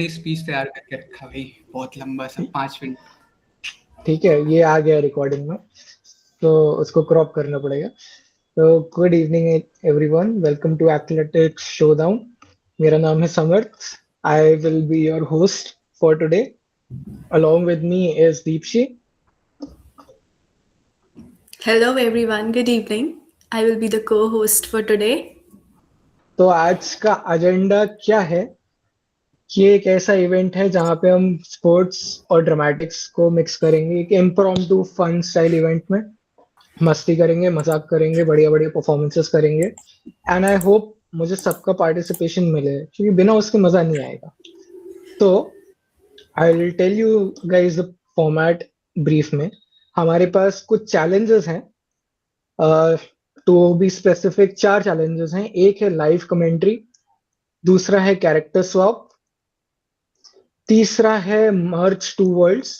Speech तैयार करके रखा भाई, बहुत लंबा सा 5 मिनट। ठीक है, ये आ गया रिकॉर्डिंग में, तो उसको क्रॉप करना पड़ेगा। तो good evening everyone, welcome to athletics showdown. मेरा नाम है Samarth. I will be your host for today. Along with me is Deepshi. Hello everyone, good evening. I will be the co-host for today. तो आज का एजेंडा क्या है? ये एक ऐसा इवेंट है जहाँ पे हम स्पोर्ट्स और ड्रामेटिक्स को मिक्स करेंगे, एक इम्प्रॉम्प्टू फन स्टाइल इवेंट में मस्ती करेंगे, मजाक करेंगे, बढ़िया बढ़िया परफॉर्मेंसेस करेंगे। एंड आई होप मुझे सबका पार्टिसिपेशन मिले, क्योंकि बिना उसके मजा नहीं आएगा। तो I will tell you guys the format brief में। हमारे पास कुछ चैलेंजेस हैं। टू बी स्पेसिफिक 4 चैलेंजेस हैं। एक है लाइव कमेंट्री, दूसरा है कैरेक्टर स्वैप, तीसरा है मर्ज टू वर्ल्ड्स,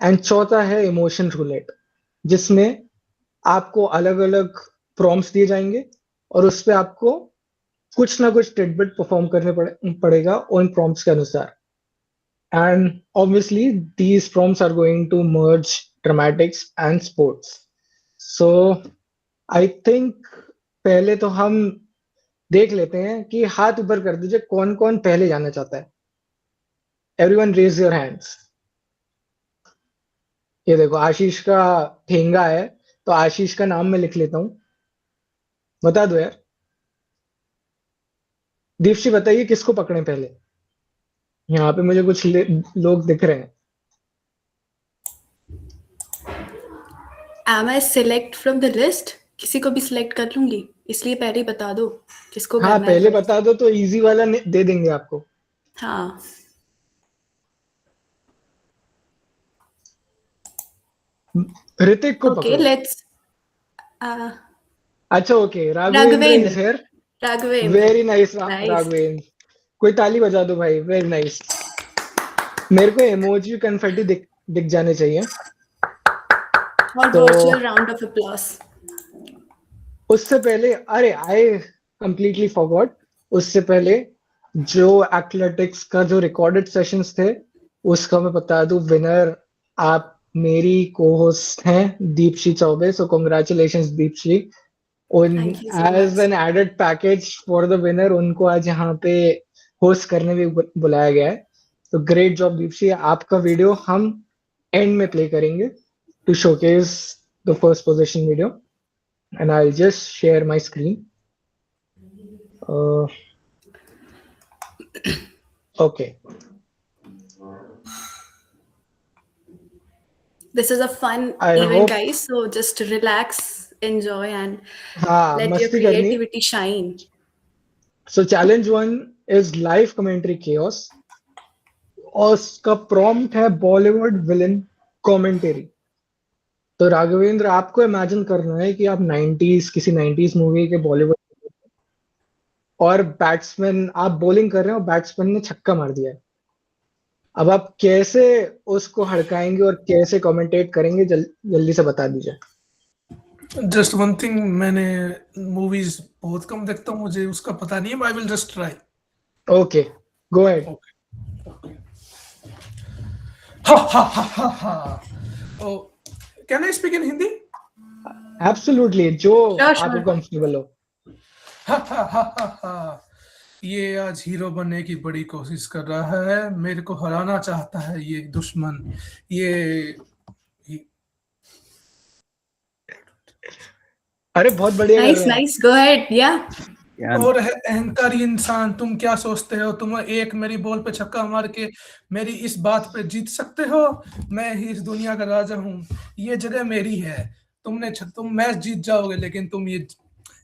एंड चौथा है इमोशन रूलेट, जिसमें आपको अलग अलग प्रॉम्प्ट्स दिए जाएंगे और उस पे आपको कुछ ना कुछ टिडबिट परफॉर्म करने पड़ेगा उन प्रॉम्प्ट्स के अनुसार। And obviously these prompts are going to merge dramatics and sports. So I think पहले तो हम देख लेते हैं कि हाथ ऊपर कर दीजिए, कौन कौन पहले जाना चाहता है। Everyone raise your hands. ये देखो, आशीष का ठेंगा है, तो आशीष का नाम मैं लिख लेता हूँ। बता दो यार। दीप्शी बताइए किसको पकड़े पहले। यहाँ पे मुझे कुछ लोग दिख रहे हैं। Am I select from the list? किसी को भी सिलेक्ट कर लूंगी, इसलिए पहले ही बता दो किसको हाँ, करना है। पहले बता दो तो इजी वाला दे देंगे आपको। हाँ, ऋतिक को okay, पकड़ो। let's. अच्छा okay, Raghavendra is here. Raghavendra, very nice nice. Raghavendra. कोई ताली बजा दो भाई, वेरी नाइस। मेरे को इमोजी कन्फेटी दिख जाने चाहिए। और तो virtual round of applause. उससे पहले, अरे आई कंप्लीटली फॉरगॉट, उससे पहले जो एथलेटिक्स का जो रिकॉर्डेड सेशंस थे उसका मैं बता दूं, विनर आप मेरी को होस्ट हैं दीप्शी चौबे। So congratulations Deepshi. उन Thank you so as much. An added package for the winner, उनको आज यहाँ पे होस्ट करने भी बुलाया गया है। तो ग्रेट जॉब दीप्शी। आपका वीडियो हम एंड में प्ले करेंगे to showcase the first position video, and I'll just share my screen. Okay. This is a fun I event, hope. guys. So just relax, enjoy, and हाँ, let your मस्ती करनी। creativity shine. So challenge 1 is live commentary chaos, और उसका prompt है Bollywood villain commentary. तो राघवेंद्र, आपको imagine करना है कि आप 90s किसी 90s मूवी के बॉलीवुड, और बैट्समैन, आप बॉलिंग कर रहे हैं और बैट्समैन ने छक्का मार दिया है। अब आप कैसे उसको हड़काएंगे और कैसे कमेंटेट करेंगे, जल्दी से बता दीजिए। जस्ट वन थिंग, मैंने मूवीज बहुत कम देखता हूँ, मुझे उसका पता नहीं है। I will just try. Okay, go ahead. हा हा हा हा हा। Oh, can I speak in Hindi? Absolutely, जो Sure. आपको कंफर्टेबल हो। हा हा हा हा हा। ये आज हीरो बनने की बड़ी कोशिश कर रहा है, मेरे को हराना चाहता है ये दुश्मन। ये अरे बहुत बढ़िया कर रहे हैं। Nice. Go ahead. Yeah. और है अहंकारी इंसान, तुम क्या सोचते हो तुम एक मेरी बॉल पे छक्का मार के मेरी इस बात पे जीत सकते हो? मैं ही इस दुनिया का राजा हूँ, ये जगह मेरी है। तुम मैच जीत जाओगे, लेकिन तुम ये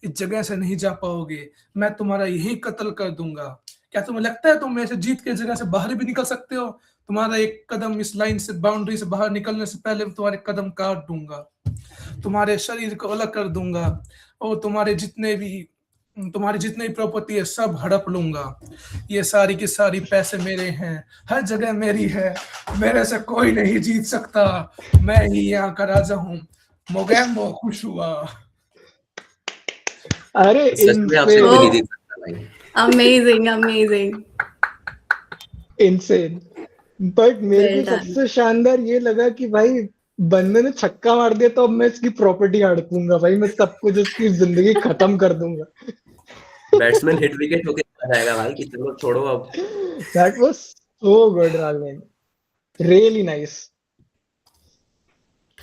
इस जगह से नहीं जा पाओगे। मैं तुम्हारा यही कत्ल कर दूंगा। क्या तुम्हें लगता है तुम मेरे से जीत के जगह से बाहर भी निकल सकते हो? तुम्हारा एक कदम इस लाइन से, बाउंड्री से बाहर निकलने से पहले तुम्हारे कदम काट दूंगा, तुम्हारे शरीर को अलग कर दूंगा, और तुम्हारी जितनी भी प्रॉपर्टी है सब हड़प लूंगा। ये सारी की सारी पैसे मेरे हैं, हर जगह मेरी है, मेरे से कोई नहीं जीत सकता। मैं ही यहाँ का राजा हूँ। मोगैम्बो खुश हुआ। अरे सच में आपसे कोई नहीं जीत सकता भाई। Amazing. इनसेन। बट मेरे Well को done. सबसे शानदार ये लगा कि भाई बंदे ने छक्का मार दिया तो अब मैं इसकी प्रॉपर्टी हड़पूंगा भाई, मैं सब कुछ इसकी जिंदगी खत्म कर दूंगा। बैट्समैन हिट विकेट होके चला जाएगा भाई कि चलो छोड़ो अब। That was so good Raghavan, really nice.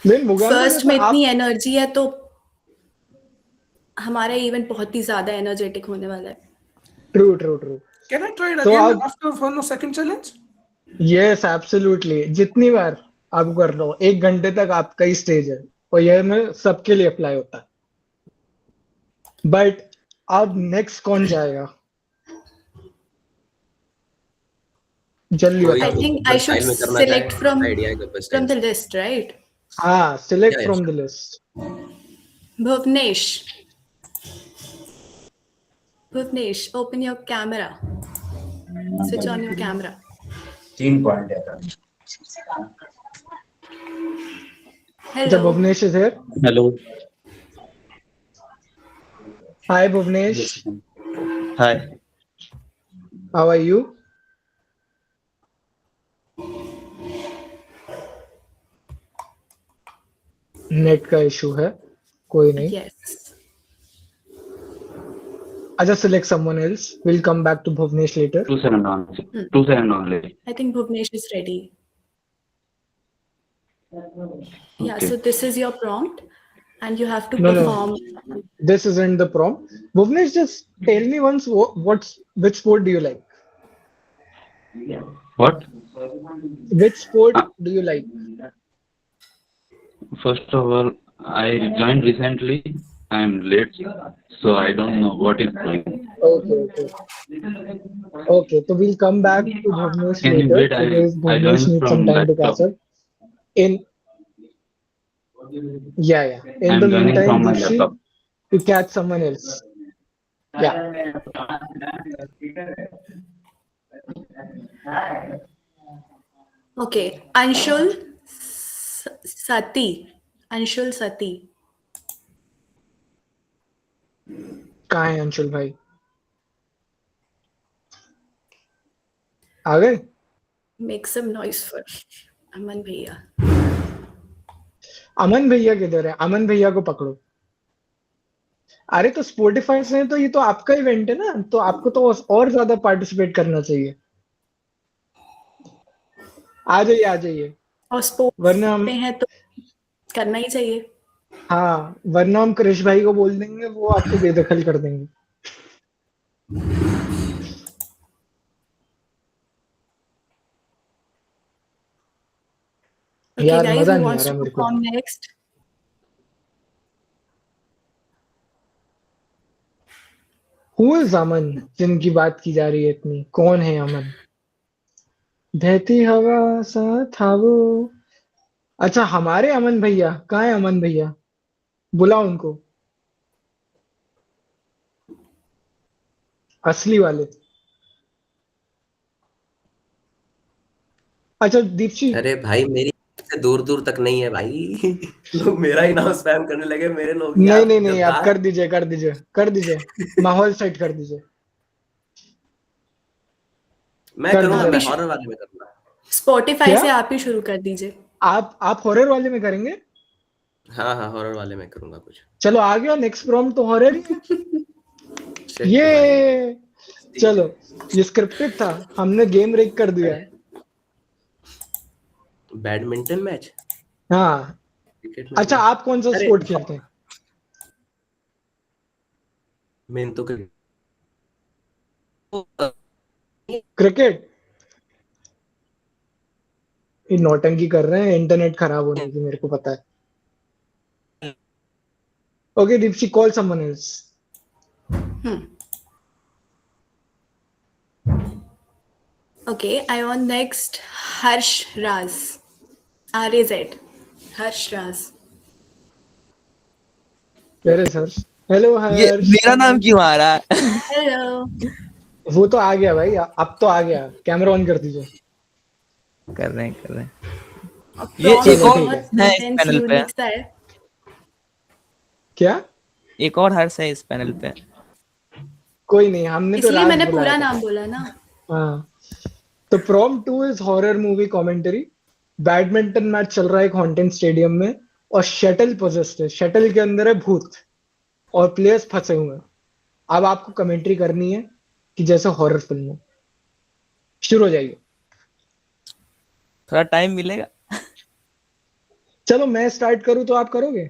लेकिन मुगांगा फर्स्ट में जैसा इतनी आप एनर्जी है तो हमारा इवेंट बहुत ही ज्यादा एनर्जेटिक होने वाला है। True true true. Can I try it तो again आप after one more second challenge? Yes absolutely, जितनी बार आप कर लो, 1 घंटे तक आपका ही स्टेज है और ये में सबके लिए अप्लाई होता है। बट अब नेक्स्ट कौन जाएगा, जल्दी कोई I बताओ। think I should स्टाइल में करना select चाहे from आइडिया है कोई from the style. list, right? हाँ, select Yeah, from yeah, the list. Bhuvnesh. Bhuvnesh, open your camera. Switch on your camera. 3 point है। अच्छा, Hello. Bhuvnesh is here. Hello. Hi Bhuvnesh, hi. How are you? Net का issue है, कोई नहीं। Yes. अच्छा, select someone else. We'll come back to Bhuvnesh later. 2 second only। 2 second only। I think Bhuvnesh is ready. Yeah, Okay. so this is your prompt and you have to No, no. perform. This isn't the prompt. Bhuvnesh, just tell me once which sport do you like? What? Which sport do you like? First of all, I joined recently. I am late, so I don't know what is going. Okay. Okay, so we'll come back to Bhuvnesh Can you later wait? because I Bhuvnesh joined needs from some time to laptop. catch up. In yeah. In I'm the joining meantime, from my Dipshi, laptop. you catch someone else. Yeah. Okay, Anshul Sati. Anshul Sati. कहाँ है अंशुल भाई? आ गए? Make some noise for Aman Bhaiya. अमन भैया किधर है? अमन भैया को पकड़ो। अरे तो स्पॉटिफाई से तो ये तो आपका इवेंट है ना, तो आपको तो और ज्यादा पार्टिसिपेट करना चाहिए। आ जाइए। और स्पोर्ट्स वरना हम पे हैं तो करना ही चाहिए। हाँ, वरना हम कृष भाई को बोल देंगे, वो आपको बेदखल कर देंगे। Okay, यार guys, मजा who नहीं आ wants रहा to मेरे को। perform next? हु इज अमन जिनकी बात की जा रही है इतनी? कौन है अमन? बहती हवा सा था वो। अच्छा, हमारे अमन भैया कहाँ है? अमन भैया बुलाओ उनको, असली वाले। अच्छा दीप्शी, अरे भाई मेरी से दूर दूर तक नहीं है भाई। लोग मेरा ही नाम स्पैम करने लगे, मेरे लोग यार नहीं, आप गद्दार। कर दीजिए, माहौल सेट कर दीजिए। मैं कर करूंगा, दीजिए। मैं हॉरर वाले में करूंगा। Spotify क्या? से आप ही शुरू कर दीजिए। आप हॉरर वाले में करेंगे? हाँ हॉरर वाले में करूंगा कुछ। चलो आ गया, नेक्स्ट प्रॉम्प्ट तो हॉरर ही है। Shit भाई। ये चलो, ये स्क्रिप्टेड था, हमने गेम ब्रेक कर दिया है। बैडमिंटन मैच, हाँ, क्रिकेट मैच। अच्छा आप कौन सा अरे, स्पोर्ट खेलते हैं? मैं तो क्रिकेट। क्रिकेट? ये नौटंकी कर रहे हैं, इंटरनेट खराब होने की, मेरे को पता है। Okay Deepshi, call someone else. Okay, I want next Harsh Raz. RAZ. Harsh Raz. Very sir. Hello ये हर्ष। मेरा नाम क्यों आ रहा है? Hello. वो तो आ गया भाई, अब तो आ गया। कैमरा ऑन कर दीजिए। कर रहे हैं। ये एक चलो, और ठीक है। है इस पैनल पे। unique सा है। क्या? एक और हर्ष है इस पैनल पे। कोई नहीं, हमने तो इसलिए राज मैंने बुलाया पूरा था। नाम बोला ना। हाँ, तो prompt 2 is horror movie commentary. Badminton match चल रहा है एक हॉन्टेड स्टेडियम में और शटल पोजेस्ड है, शटल के अंदर है भूत और प्लेयर्स फंसे हुए हैं। अब आपको कमेंट्री करनी है कि जैसे हॉरर फिल्म हो। शुरू हो जाइए। थोड़ा टाइम मिलेगा। चलो मैं स्टार्ट करूं तो आप करोगे?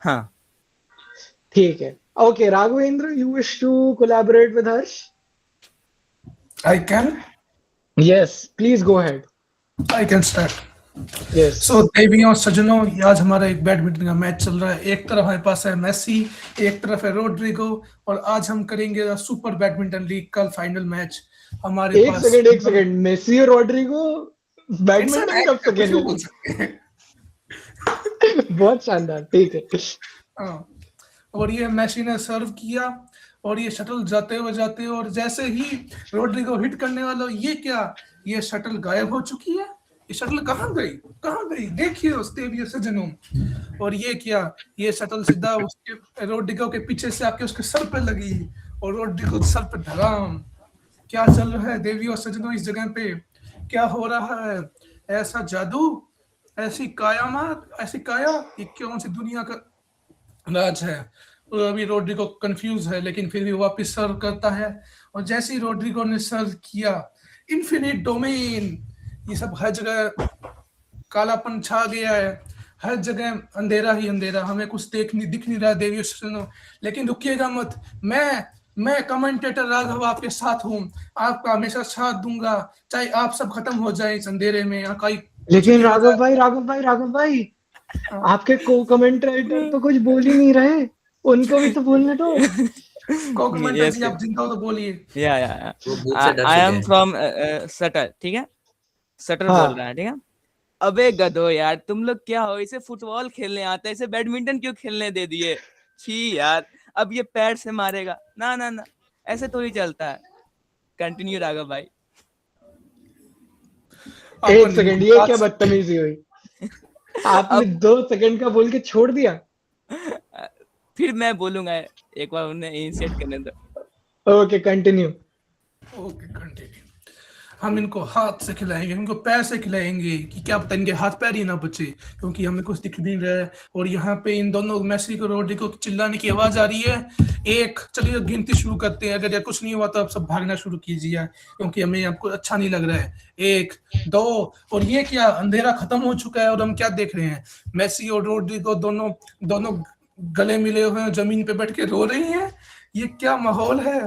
हाँ ठीक है। Okay Raghavendra, you wish to collaborate with Harsh? I can yes please go ahead. start. Yes so देवियों सज्जनों, आज हमारा एक बैडमिंटन का मैच चल रहा है। एक तरफ हमारे पास है मेसी, एक तरफ है रोड्रिगो, और आज हम करेंगे सुपर बैडमिंटन लीग का फाइनल मैच। हमारे एक पास सेकंड, मेसी और रॉड्रिगो बैडमिंटन कब से खेलने बोल लगे? सकते हैं। बहुत शानदार, ठीक है। हाँ, और ये मेसी ने सर्व किया और ये शटल जाते हुए और जैसे ही रोड्रिगो हिट करने वाला, ये क्या, ये शटल गायब हो चुकी है। ये शटल कहाँ गई देखिए उस देवियों सज्जनों। और ये क्या, ये शटल सीधा उसके रोड्रिगो के पीछे से आके उसके सर पे लगी और रोड्रिगो सर पे धड़ाम। क्या चल रहा है देवियों सज्जनों इस जगह पे? क्या हो रहा है? ऐसा जादू, ऐसी कायामत, ऐसी काया, ये कौन सी दुनिया का राज है? और अभी रोड्रिगो कंफ्यूज है, लेकिन फिर भी वापस सर्व करता है। और जैसे ही रोड्रिगो ने सर्व किया, इन्फिनिट डोमेन, ये सब हर जगह कालापन छा गया है, हर जगह अंधेरा ही अंधेरा, हमें कुछ दिख नहीं रहा देवियों सज्जनों। लेकिन रुकिएगा मत, मैं कमेंटेटर राघव आपके साथ हूँ, आपका हमेशा साथ दूंगा, चाहे आप सब खत्म हो जाए इस अंधेरे में या कोई। लेकिन राघव भाई आपके को कमेंटेटर तो कुछ बोल ही नहीं रहे, उनको भी तो बोलने दो। को कमेंटेटर Yes, जी, आप जिंदा हो तो बोलिए। या वो भूत से डर आई चुके एम हैं। फ्रॉम सटर, ठीक है? सटर हाँ। बोल रहा है, ठीक है? अबे गधो यार, तुम लोग क्या हो? इसे फुटबॉल खेलने आता है, इसे बैडमिंटन क्यों खेलने दे दिए? छी यार, अब ये पैर से मारेगा। ना ना ना, ऐसे तो ही चलता है। कंटिन्यू राघव भाई। एक सेकंड, ये क्या बदतमीजी हुई? आपने 2 सेकंड का बोल के छोड़ दिया। फिर मैं बोलूंगा, एक बार उन्हें इनिशिएट करने दो। Okay continue. Okay continue. हम इनको हाथ से खिलाएंगे, इनको पैर से खिलाएंगे कि क्या पता इनके हाथ पैर ही ना बचे, क्योंकि हमें कुछ दिख नहीं रहा है। और यहाँ पे इन दोनों मेसी को रोड्रिगो को चिल्लाने की आवाज आ रही है। एक, चलिए गिनती शुरू करते हैं। अगर ये कुछ नहीं हुआ तो आप सब भागना शुरू कीजिए, क्योंकि हमें आपको अच्छा नहीं लग रहा है। 1 2, और ये क्या, अंधेरा खत्म हो चुका है और हम क्या देख रहे हैं? मेसी और रोड्रिगो दोनों गले मिले हुए हैं, जमीन पे बैठ के रो रही हैं। ये क्या माहौल है?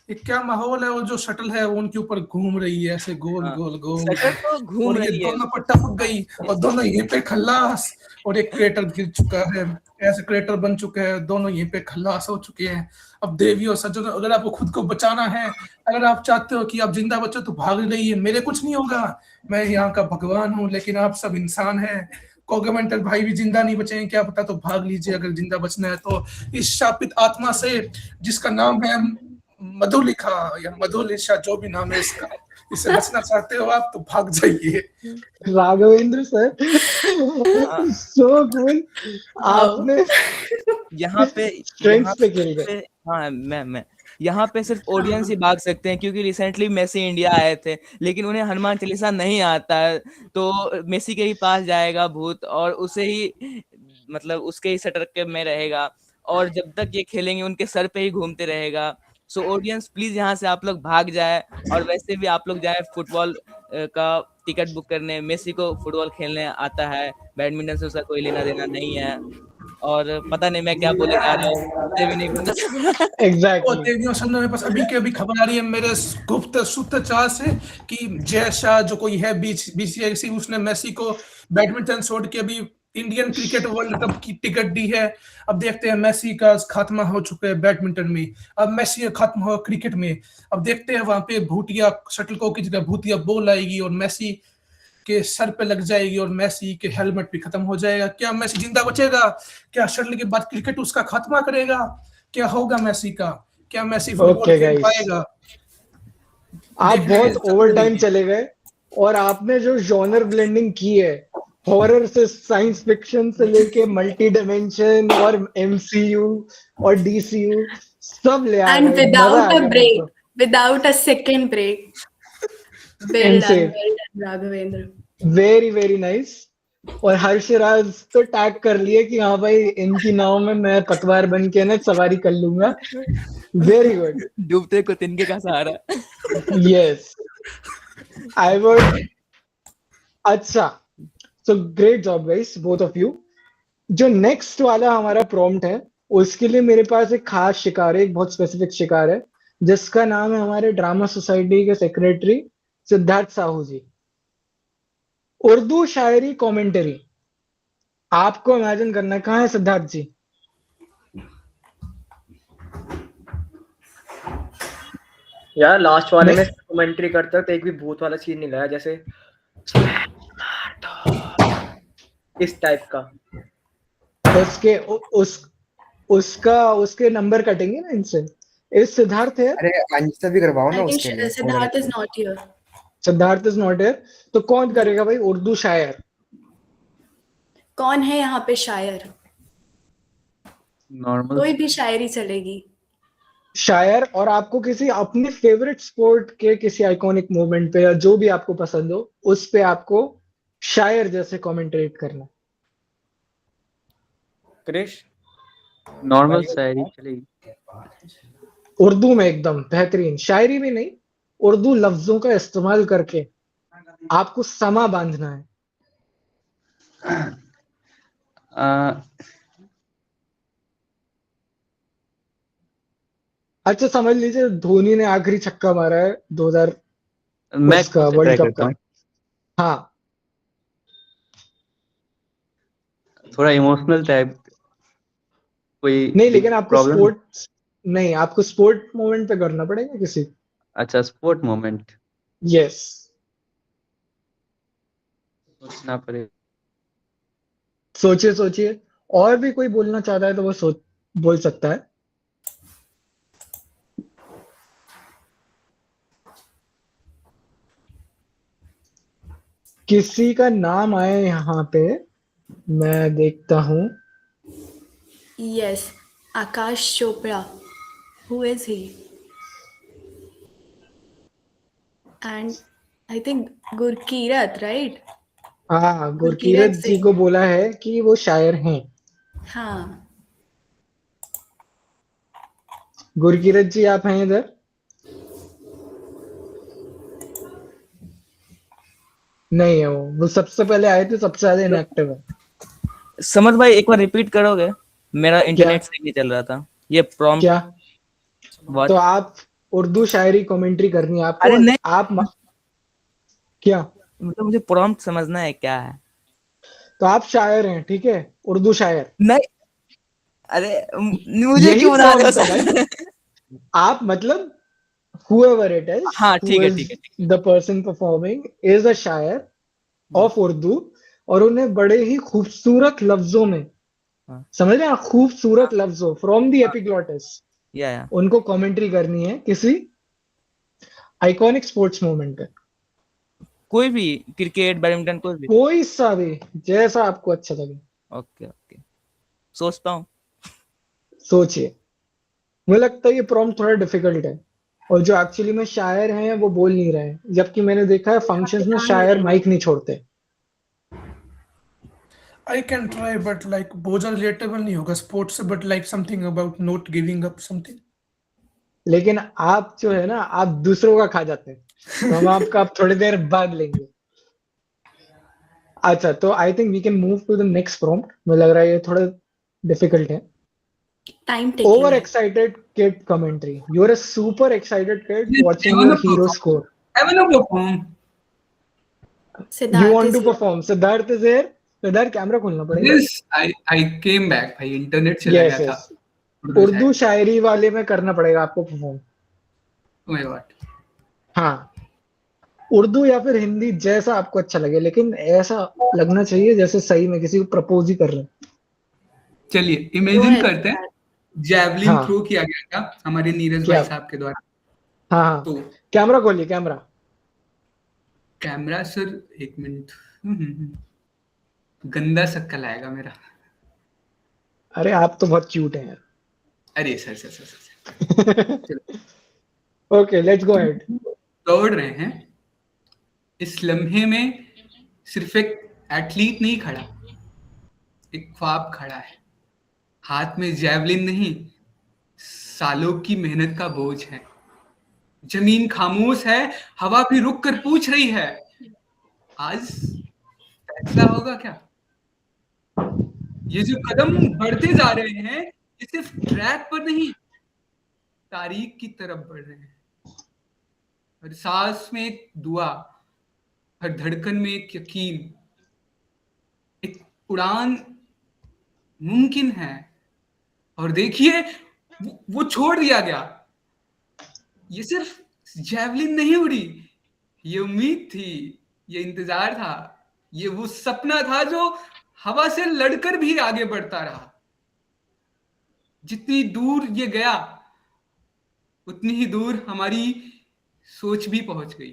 ये क्या माहौल है? और जो शटल है वो उनके ऊपर घूम रही है ऐसे गोल हाँ, गोल गोल। शटल तो घूम और ये रही है। दोनों पर टपक गई और दोनों यहीं पे खल्लास। और एक क्रेटर गिर चुका है, ऐसे क्रेटर बन चुके हैं, दोनों यहीं पे खल्लास हो चुके हैं। अब देवियों सज्जनों, अगर आपको खुद को बचाना है, अगर आप चाहते हो कि आप जिंदा बचो तो भाग रही है। मेरे कुछ नहीं होगा, मैं यहाँ का भगवान हूँ, लेकिन आप सब इंसान हैं। कोगमेंटल भाई भी जिंदा नहीं बचेंगे, क्या पता, तो भाग लीजिए अगर जिंदा बचना है तो। इस शापित आत्मा से, जिसका नाम है मधुलिखा या मधुलिशा, जो भी नाम है इसका, इससे बचना चाहते हो आप तो भाग जाइए। Raghavendra sir, so cool. आपने यहाँ पे स्ट्रेंथ पे खेल गए। हाँ, मैं यहाँ पे सिर्फ ऑडियंस ही भाग सकते हैं, क्योंकि रिसेंटली मेसी इंडिया आए थे, लेकिन उन्हें हनुमान चालीसा नहीं आता है। तो मेसी के ही पास जाएगा भूत और उसे ही, मतलब उसके ही सटर के में रहेगा, और जब तक ये खेलेंगे उनके सर पे ही घूमते रहेगा। सो ऑडियंस प्लीज यहाँ से आप लोग भाग जाए, और वैसे भी आप लोग जाए फुटबॉल का टिकट बुक करने। मेसी को फुटबॉल खेलने आता है, बैडमिंटन से उसका कोई लेना देना नहीं है। और पता नहीं मैं क्या बोले जा रहा हूँ, मुझे भी नहीं पता। एग्जैक्टली। और देवियों सुनने में बस अभी के अभी खबर आ रही है मेरे गुप्त सूत्रचार से कि जय शाह जो कोई है बीसीसीआई, उसने मेसी को बैडमिंटन छोड़ के अभी इंडियन क्रिकेट वर्ल्ड कप की टिकट दी है। अब देखते हैं, मेसी का खात्मा हो चुका है बैडमिंटन में, अब मेसी का खात्मा हो क्रिकेट में। अब देखते हैं वहां पे भूतिया शटलकॉक की जगह भूतिया बॉल आएगी और मेसी के सर पे लग जाएगी और मेसी के हेलमेट भी खत्म हो जाएगा। क्या मेसी जिंदा बचेगा? क्या शटल के बाद क्रिकेट उसका खात्मा करेगा? क्या होगा मेसी का? क्या मेसी फुटबॉल खेल पाएगा? आप बहुत ओवर टाइम चले गए और आपने जो जॉनर ब्लेंडिंग की है, हॉरर से साइंस फिक्शन से लेके मल्टी डायमेंशन और एमसीयू और डीसीयू सब ले आ And रहे हैं। मजा आ without a गया break, मेरे को। without a second break. Insane. well done, Raghavendra. Very very nice. और हर्षराज तो टैग कर लिए कि हाँ भाई इनकी नाव में मैं पतवार बन के ना सवारी कर लूंगा। Very good. डूबते को तिनके का सहारा। Yes I would. अच्छा so great job guys both of you. जो नेक्स्ट वाला हमारा प्रॉम्प्ट है उसके लिए मेरे पास एक खास शिकार है, एक बहुत स्पेसिफिक शिकार है जिसका नाम है हमारे ड्रामा सोसाइटी के सेक्रेटरी सिद्धार्थ साहू जी। उर्दू शायरी कमेंटरी। आपको इमेजिन करना है कहाँ है सिद्धार्थ जी? यार लास्ट वाले में कमेंट्री करते वक्त एक भी भूत वाला सीन नहीं लाया, जैसे इस टाइप का। उसके उसके नंबर कटेंगे ना इनसे। इस सिद्धार्थ है? अरे अंशिता भी करवाओ ना I think उसके लिए। Siddharth is not here. Siddharth is not here, तो कौन करेगा भाई उर्दू शायर? कौन है यहाँ पे शायर? नॉर्मल कोई भी शायरी चलेगी। शायर, और आपको किसी अपने फेवरेट स्पोर्ट के किसी आइकॉनिक मूवमेंट पे या जो भी आपको पसंद हो उस पे आपको शायर जैसे कमेंटेट करना। क्रिश नॉर्मल शायरी चलेगी। उर्दू में एकदम बेहतरीन, शायरी भी नहीं, उर्दू लफ्जों का इस्तेमाल करके आपको समा बांधना है। अच्छा समझ लीजिए धोनी ने आखिरी छक्का मारा है 2000 मैं उसका खुद से वर्ल्ड try कप करता का। हूँ। हाँ थोड़ा इमोशनल टाइप कोई नहीं, लेकिन आपको प्रॉब्लम? स्पोर्ट्स नहीं, आपको स्पोर्ट मोमेंट पे करना पड़ेगा किसी। अच्छा स्पोर्ट मोमेंट यस सोचना पड़ेगा। सोचिए सोचिए, और भी कोई बोलना चाहता है तो वो सोच बोल सकता है। किसी का नाम आए यहाँ पे, मैं देखता हूँ। Yes, Akash Chopra. Who is he? And I think Gurkirat, right? हाँ गुरकीरत गुरकीरत जी सिंह। को बोला है कि वो शायर हैं। हाँ, गुरकीरत जी आप हैं इधर? नहीं है वो सबसे पहले आए थे, सबसे ज्यादा इनएक्टिव है। समझ भाई एक बार रिपीट करोगे? मेरा इंटरनेट सही नहीं चल रहा था। ये प्रॉम्प्ट क्या? What? तो आप उर्दू शायरी कमेंट्री करनी है आपको। अरे नहीं। क्या? मतलब मुझे प्रॉम्प्ट समझना है क्या है। तो आप शायर हैं, ठीक है, उर्दू शायर। नहीं अरे मुझे यही क्यों बना रहे हो prompt है सर? भाई। आप मतलब whoever it is, हाँ ठीक है who ठीक is है। the person performing is a शायर ऑफ उर्दू, और उन्हें बड़े ही खूबसूरत लफ्जों में, हाँ। समझ रहे हैं, खूबसूरत लफ्जों फ्रॉम द एपिग्लॉटिस या उनको कमेंट्री करनी है किसी आइकॉनिक स्पोर्ट्स मोमेंट पे। कोई भी क्रिकेट बैडमिंटन कोई भी। कोई सा भी, जैसा आपको अच्छा लगे। ओके ओके सोचता हूँ। सोचिए। मुझे लगता है ये प्रॉम्प्ट थोड़ा डिफिकल्ट है, और जो एक्चुअली में शायर हैं वो बोल नहीं रहे हैं, जबकि मैंने देखा है फंक्शंस में शायर माइक नहीं छोड़ते। I can try, but like बहुत ज्यादा relatable नहीं होगा स्पोर्ट्स से, but like something about not giving up something. लेकिन आप जो है ना, आप दूसरों का खा जाते हैं, तो हम आपका आप थोड़ी देर बाद लेंगे। अच्छा तो I think we can move to the next prompt. मुझे लग रहा है ये थोड़ा डिफिकल्ट है। time taking. Over excited kid commentary. You are a super excited kid watching your hero score. I wanna perform. You Siddharth want is to here. perform? Siddharth is here. Siddharth camera खोलना पड़ेगा। Yes, I came back. भाई internet चला Yes, गया yes. था। उर्दू शायरी वाले में करना पड़ेगा आपको परफॉर्म। Oh my God. हाँ, उर्दू या फिर हिंदी जैसा आपको अच्छा लगे, लेकिन ऐसा लगना चाहिए जैसे सही में किसी को प्रपोज ही कर रहे हैं। चलिए Go इमेजिन ahead, करते हैं Siddharth. जैवलिन हाँ। थ्रो किया गया था हमारे नीरज क्या? भाई साहब के द्वारा। हाँ हाँ, तो कैमरा खोलिए कैमरा। कैमरा सर एक मिनट। गंदा शक्ल आएगा मेरा। अरे आप तो बहुत क्यूट हैं यार। अरे sir okay let's go ahead. दौड़ रहे हैं इस लम्हे में सिर्फ एक एथलीट नहीं खड़ा, एक ख्वाब खड़ा है। हाथ में जैवलिन नहीं, सालों की मेहनत का बोझ है। जमीन खामोश है, हवा भी रुक कर पूछ रही है, आज फैसला होगा क्या? ये जो कदम बढ़ते जा रहे हैं, ये सिर्फ ट्रैक पर नहीं, तारीख की तरफ बढ़ रहे हैं। हर सांस में एक दुआ, हर धड़कन में एक यकीन, एक उड़ान मुमकिन है। और देखिए, वो छोड़ दिया गया। ये सिर्फ जैवलिन नहीं उड़ी, ये उम्मीद थी, ये इंतजार था, ये वो सपना था जो हवा से लड़कर भी आगे बढ़ता रहा। जितनी दूर ये गया, उतनी ही दूर हमारी सोच भी पहुंच गई।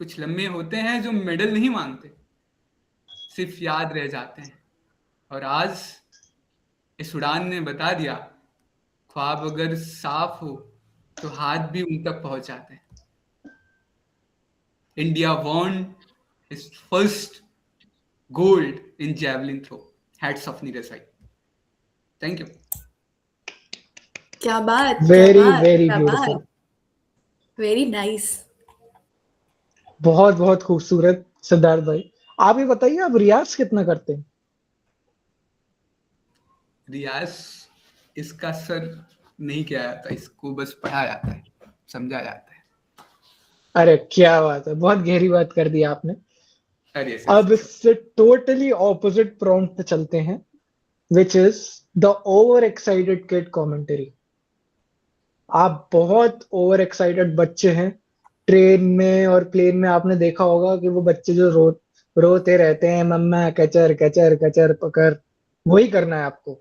कुछ लम्हे होते हैं जो मेडल नहीं मांगते, सिर्फ याद रह जाते हैं। और आज इस उड़ान ने बता दिया, ख्वाब अगर साफ हो तो हाथ भी उन तक पहुंच जाते हैं। India won its first gold in javelin throw. Hats off Neeraj bhai. Thank you. क्या बात, वेरी क्या बात, वेरी क्या ब्यूटीफुल, बात, वेरी नाइस। बहुत बहुत खूबसूरत सिद्धार्थ भाई। आप ही बताइए, आप रियाज कितना करते हैं? रियाज इसका सर नहीं किया जाता, इसको बस पढ़ा जाता है, समझा जाता है। अरे क्या बात है, बहुत गहरी बात कर दी आपने। अरे अब इससे टोटली ऑपोजिट प्रॉम्प्ट पे चलते हैं, which is the over excited kid commentary. आप बहुत ओवर एक्साइटेड बच्चे हैं। ट्रेन में और प्लेन में आपने देखा होगा कि वो बच्चे जो रोते रहते हैं, मम्मा कचर कचर कचर पकड़, वही करना है आपको।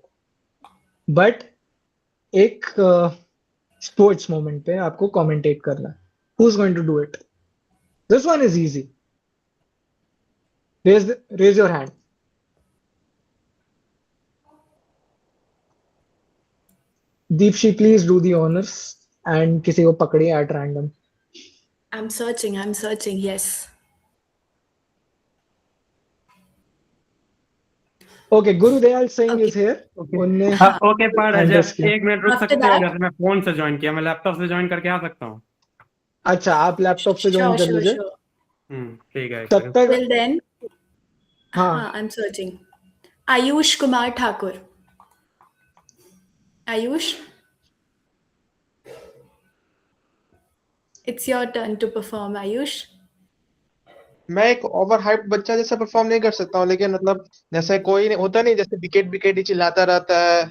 बट एक स्पोर्ट्स मोमेंट पे आपको कमेंटेट करना है। Who's going to do it? This one is easy. Raise your hand. Deepshi, please do the honors and किसी को पकड़िए at random. I'm searching, yes. Okay, Gurudayal Singh Okay. is here. Okay. उनने okay पर hand raise किया। 1 minute रुक After सकते हो? that- जैसे मैं फोन से ज्वाइन किया, मैं लैपटॉप से ज्वाइन करके आ सकता हूँ? अच्छा, आप लैपटॉप से ज्वाइन कर लीजिए। ठीक है। तब तक Till then, हाँ, हाँ, I'm searching. Ayush Kumar Thakur. Ayush, it's your turn to perform, Ayush. मैं एक ओवर हाइप बच्चा जैसा परफॉर्म नहीं कर सकता हूँ, लेकिन मतलब जैसे कोई नहीं होता, नहीं जैसे विकेट विकेट ही चिल्लाता रहता है,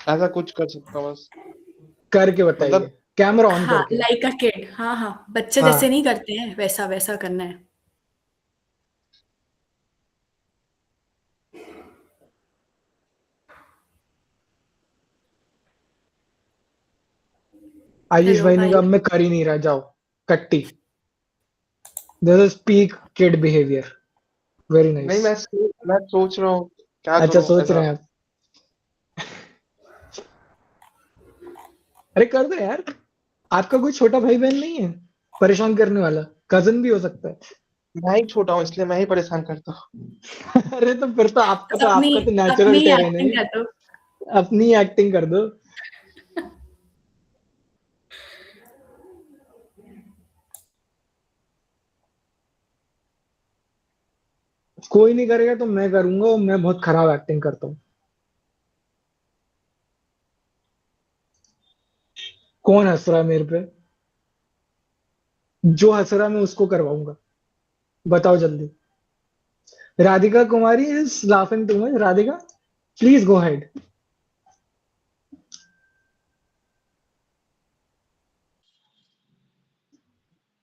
ऐसा कुछ कर सकता हूँ बस। करके बताइए, मतलब कैमरा ऑन हाँ, करके। like a kid। हाँ हाँ, बच्चे हाँ। जैसे नहीं करते हैं, वैसा वैसा करना है। आयुष Hello, भाई ने कहा आयुष। मैं कर ही नहीं रहा, जाओ कट्टी। This is peak kid behaviour. Very नहीं, नाइस। मैं सोच रहा हूँ क्या अच्छा, करूँ सोच ऐसा। रहे हैं आप। अरे कर दो यार, आपका कोई छोटा भाई बहन नहीं है परेशान करने वाला? कजन भी हो सकता है। मैं ही छोटा हूँ, इसलिए मैं ही परेशान करता हूँ। अरे तो फिर तो आपका तो अपनी नेचुरल अपनी टेरेन एक्टिंग है, कर दो। अपनी एक्टिंग कर दो। कोई नहीं करेगा तो मैं करूंगा, मैं बहुत खराब एक्टिंग करता हूँ। कौन हंस रहा है मेरे पे? जो हंस रहा मैं उसको करवाऊंगा, बताओ जल्दी। Radhika Kumari is laughing too much. Radhika, please go head.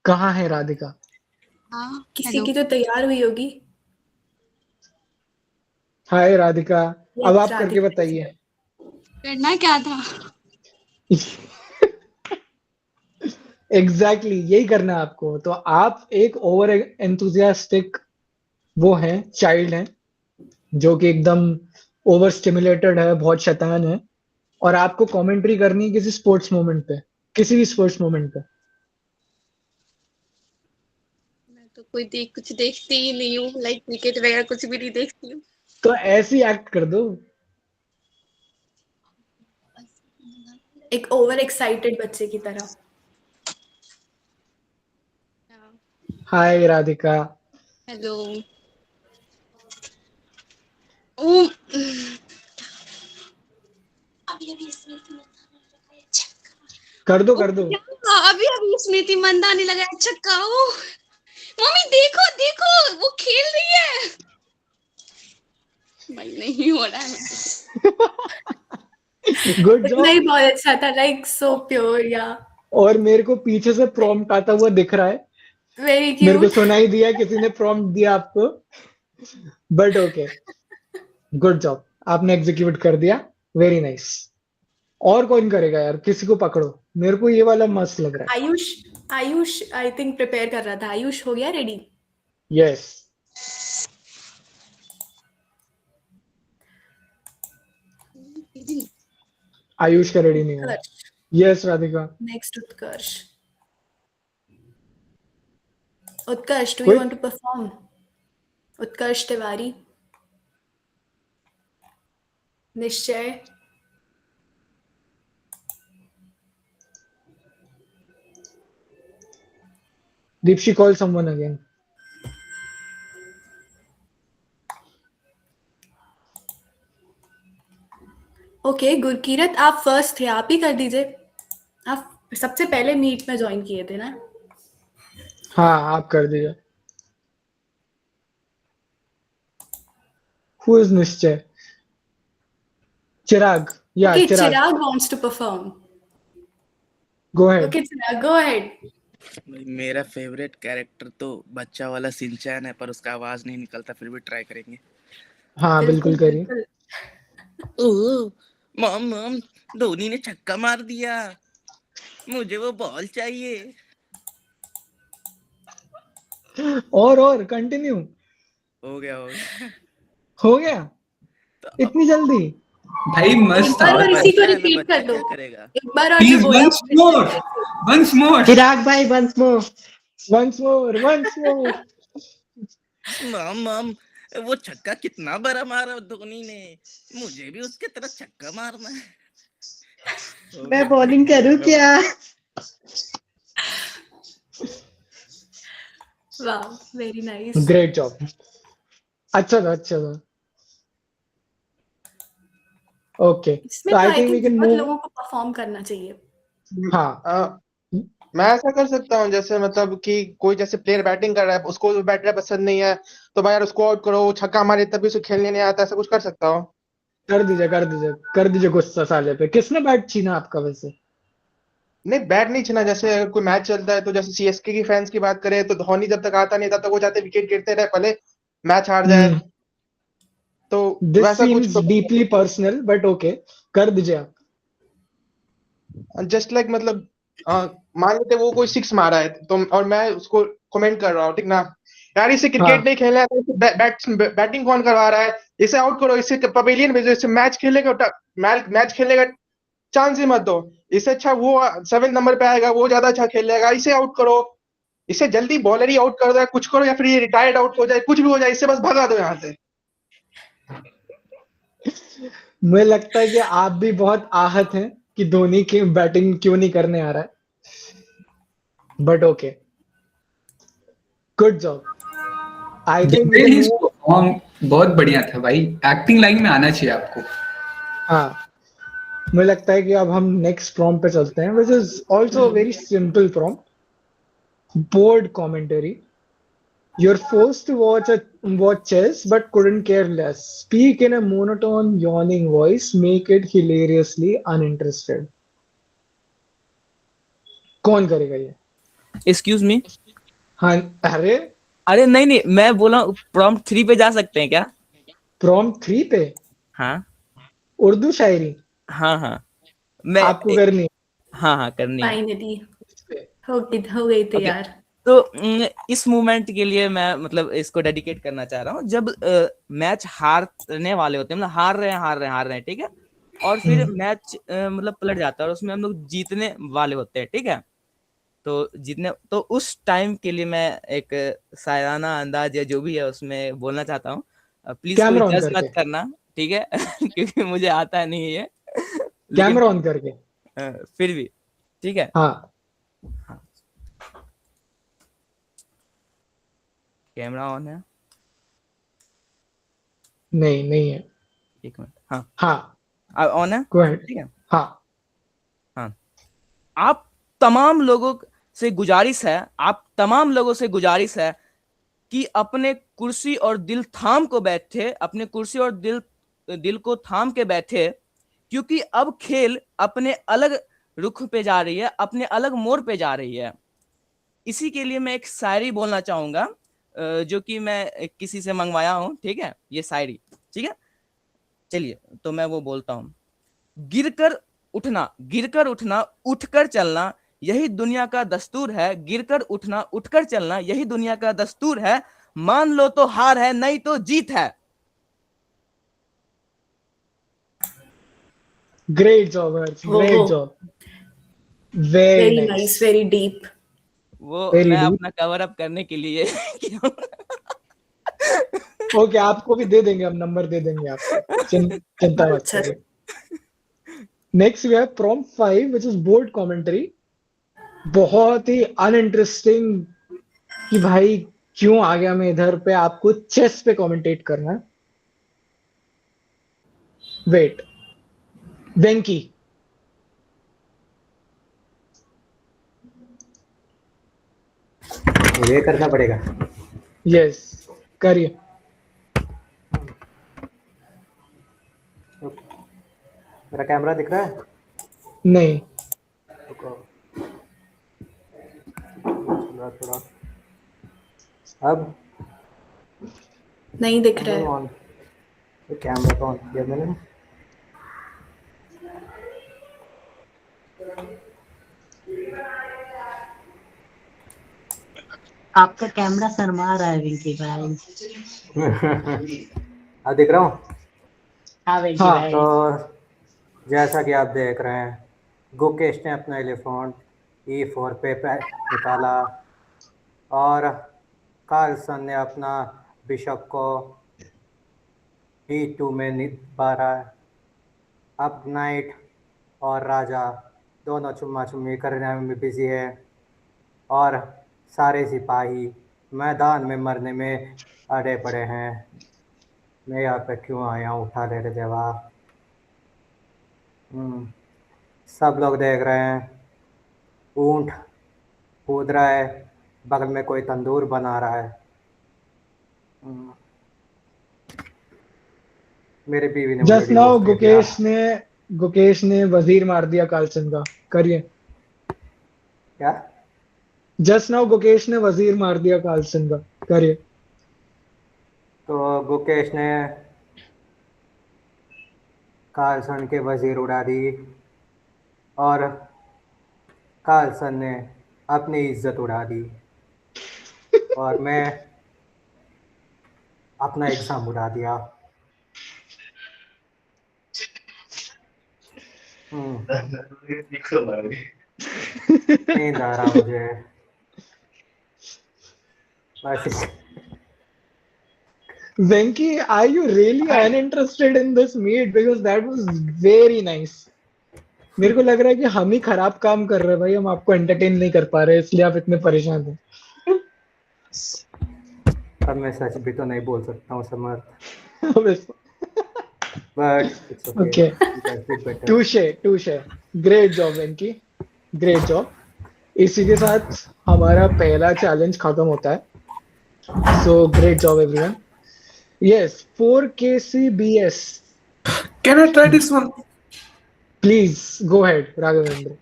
कहाँ है राधिका? हाँ, किसी हेलो। की तो तैयार हुई होगी। हाय राधिका, अब आप करके राधिका बताइए। करना क्या था? एग्जैक्टली यही करना है आपको। तो आप एक ओवर एंथुजियास्टिक वो हैं, चाइल्ड हैं, जो कि एकदम ओवर स्टिमुलेटेड है, बहुत शैतान है, और आपको कमेंट्री करनी है किसी स्पोर्ट्स मोमेंट पे, किसी भी स्पोर्ट्स मोमेंट पे। तो कुछ देखती ही नहीं हूँ, लाइक क्रिकेट वगैरह कुछ भी नहीं देखती हूँ। तो ऐसे ही एक्ट कर दो। एक ओवर एक्साइटेड बच्चे की तरह। हाय राधिका। हेलो। ओ अभी स्मृति कर दो कर दो। अभी स्मृति मंदानी लगाया छक्का। ओ मम्मी देखो देखो वो खेल रही है। भाई नहीं हो रहा है। गुड इतना ही जॉब। बहुत अच्छा था, लाइक सो प्योर या और मेरे को पीछे से प्रॉम्प्ट आता हुआ दिख रहा है। वेरी मेरे को क्यूट। सुनाई दिया किसी ने प्रॉम्प्ट दिया आपको। बट ओके, गुड जॉब, आपने एग्जीक्यूट कर दिया। Very nice. और कौन करेगा यार, किसी को पकड़ो, मेरे को ये वाला मस्त लग रहा है। आयुष आई थिंक प्रिपेयर कर रहा था। आयुष हो गया रेडी? यस। आयुष का रेडी नहीं हुआ। Yes Radhika. Next Utkarsh. Utkarsh, do you कोई- वांट टू परफॉर्म? उत्कर्ष तिवारी। निश्चय। Deepshi, call someone again. Okay Gurkirat, आप फर्स्ट थे, आप ही कर दीजिए। आप सबसे पहले मीट में ज्वाइन किए थे ना? हाँ आप कर दीजिए। Who is Nishchay? चिराग। या okay Chirag. Chirag wants to perform. Go ahead. Okay Chirag, go ahead. मेरा फेवरेट कैरेक्टर तो बच्चा वाला सिंचैन है, पर उसका आवाज नहीं निकलता, फिर भी ट्राई करेंगे। हाँ बिल्कुल करिए। ओह मॉम मॉम, धोनी ने छक्का मार दिया, मुझे वो बॉल चाहिए। और कंटिन्यू। हो गया हो गया। हो गया इतनी जल्दी? भाई एक मस्त बार और था इसी को बच्चा है ना, रिपीट बच्चा कर दो। क्या करेगा? एक बार और प्लीज जो बोला वंस मोर चिराग भाई once more. once more. Mom mom, वो छक्का कितना बड़ा मारा धोनी ने, मुझे भी उसके तरह छक्का मारना है। हो मैं गया। बॉलिंग करूँ क्या? वाह वेरी नाइस। Great job. अच्छा था। ओके इसमें तो तो I I think we think can बहुत मूव। लोगों को परफॉर्म करना चाहिए। हाँ मैं ऐसा कर सकता हूँ जैसे मतलब कि कोई जैसे प्लेयर बैटिंग कर रहा है, उसको बैटर पसंद नहीं है, तो भाई यार उसको आउट करो, वो छक्का मारे तभी उसे खेलने नहीं आता, ऐसा कुछ कर सकता हूँ। कर दीजिए गुस्सा साले पे। किसने बैट छीना आपका वैसे? नहीं बैट नहीं छीना, जैसे अगर कोई मैच चलता है तो जैसे सीएसके की फैंस की बात करें तो धोनी जब तक आता नहीं तब तक वो चाहते विकेट गिरते रहे, भले मैच हार जाए। तो दिस वैसा कुछ seems deeply personal but okay, कर दीजिए आप। जस्ट लाइक मतलब मान लेते वो कोई सिक्स मारा है तो, और मैं उसको कमेंट कर रहा हूँ, ठीक ना, यार इसे क्रिकेट हाँ। नहीं खेलना है, तो इसे बैटिंग कौन करवा रहा है, इसे आउट करो, इसे पवेलियन भेजो, इसे मैच खेलने का चांस ही मत दो, इससे अच्छा वो 7 नंबर पे आएगा, वो ज्यादा अच्छा खेलेगा, इसे आउट करो, इसे जल्दी बॉलर ही आउट कर दो, कुछ करो, या फिर ये रिटायर्ड आउट हो जाए, कुछ भी हो जाए, इसे बस भगा दो यहाँ से। मुझे लगता है कि आप भी बहुत आहत हैं कि धोनी की बैटिंग क्यों नहीं करने आ रहा है, but okay good job. I think perform बहुत बढ़िया था भाई, एक्टिंग लाइन में आना चाहिए आपको। हाँ मुझे लगता है कि अब हम नेक्स्ट प्रॉम्प्ट पे चलते हैं, which is also very simple prompt. Board commentary. You're forced to watch chess but couldn't care less. Speak in a monotone, yawning voice. Make it hilariously uninterested. कौन करेगा ये? Excuse me. हाँ अरे नहीं मैं बोला प्रॉम्प्ट 3 पे जा सकते हैं क्या? प्रॉम्प्ट 3 पे? हाँ उर्दू शायरी। हाँ मैं आपको करनी है? हाँ करनी है। फाइनली हो गई थी यार। तो इस मूवमेंट के लिए मैं मतलब इसको डेडिकेट करना चाह रहा हूँ। जब मैच हारने वाले होते हैं, मतलब हार रहे हैं, ठीक है, और फिर मैच मतलब पलट जाता है और उसमें हम लोग जीतने वाले होते हैं, ठीक है, तो जितने तो उस टाइम के लिए मैं एक शायराना अंदाज या जो भी है उसमें बोलना चाहता हूँ। प्लीज कोई कैमरा ऑन जज मत करके, करना, ठीक है? क्योंकि मुझे आता नहीं है, लेकिन कैमरा ऑन करके। फिर भी ठीक है। हाँ, हाँ, कैमरा ऑन है। नहीं नहीं है। एक मिनट। हाँ, हाँ, ऑन है, गो अहेड। ठीक है। हाँ, हाँ, आप तमाम लोगों से गुजारिश है, आप तमाम लोगों से गुजारिश है कि अपने कुर्सी और दिल थाम को बैठे, अपने कुर्सी और दिल को थाम के बैठे, क्योंकि अब खेल अपने अलग रुख पे जा रही है, अपने अलग मोड़ पे जा रही है। इसी के लिए मैं एक शायरी बोलना चाहूंगा, जो कि मैं किसी से मंगवाया हूं, ठीक है? ये शायरी, ठीक है? चलिए, तो मैं वो बोलता हूं। गिरकर उठना, उठकर चलना, यही दुनिया का दस्तूर है। गिरकर उठना, उठकर चलना, यही दुनिया का दस्तूर है। मान लो तो हार है, नहीं तो जीत है। Great job Harsh, great job, very very nice, nice, very deep. वो वेरी मैं डीप। अपना कवर अप करने के लिए किया। ओके, आपको भी दे देंगे, हम नंबर दे देंगे आपको, चिंता मत अच्छा। करिए। Next we have prompt 5 which is bored commentary. बहुत ही अनइंटरेस्टिंग कि भाई क्यों आ गया मैं इधर पे, आपको चेस पे कमेंटेट करना है। वेट, वेंकी, ये करना पड़ेगा। यस, करिए। मेरा कैमरा दिख रहा है? नहीं, थोड़ा अब नहीं दिख रहा है। तो कैमरा तो ऑन किया मैंने। आपका कैमरा शर्मा रहा है विंकी भाई। अब दिख रहा हूँ? हाँ विंकी भाई। तो जैसा कि आप देख रहे हैं, गुकेश ने अपना एलिफेंट E4 पे निकाला और कार्लसन ने अपना बिशप को D2 में निभारा। अब नाइट और राजा दोनों चुम्मा चुम्मी करने में बिजी है और सारे सिपाही मैदान में मरने में अड़े पड़े हैं। मैं यहाँ पे क्यों आया हूँ, उठा ले रे देवा। सब लोग देख रहे हैं, ऊंट कूद रहा है, बगल में कोई तंदूर बना रहा है। मेरे बीवी ने जस्ट नाउ गुकेश ने वजीर मार दिया कार्लसन का। करिए। क्या? जस्ट नाउ गुकेश ने वजीर मार दिया कार्लसन का। करिए। तो गुकेश ने कार्लसन के वजीर उड़ा दी और कार्लसन ने अपनी इज्जत उड़ा दी और मैं अपना एग्जाम उड़ा दिया। नींद आ रहा मुझे बस। Venki, are you really uninterested in this meet? Because that was very nice. मेरे को लग रहा है कि हम ही खराब काम कर रहे हैं भाई, हम आपको एंटरटेन नहीं कर पा रहे, इसलिए आप इतने परेशान हैं। अब मैं सच भी तो नहीं बोल सकता हूँ समर्थ, but it's okay. You can speak better. touche. Great job Venky, great job. इसी के साथ हमारा पहला चैलेंज खत्म होता है। So great job everyone. Yes, 4KCBS. Can I try this one? Please go ahead, Raghavendra.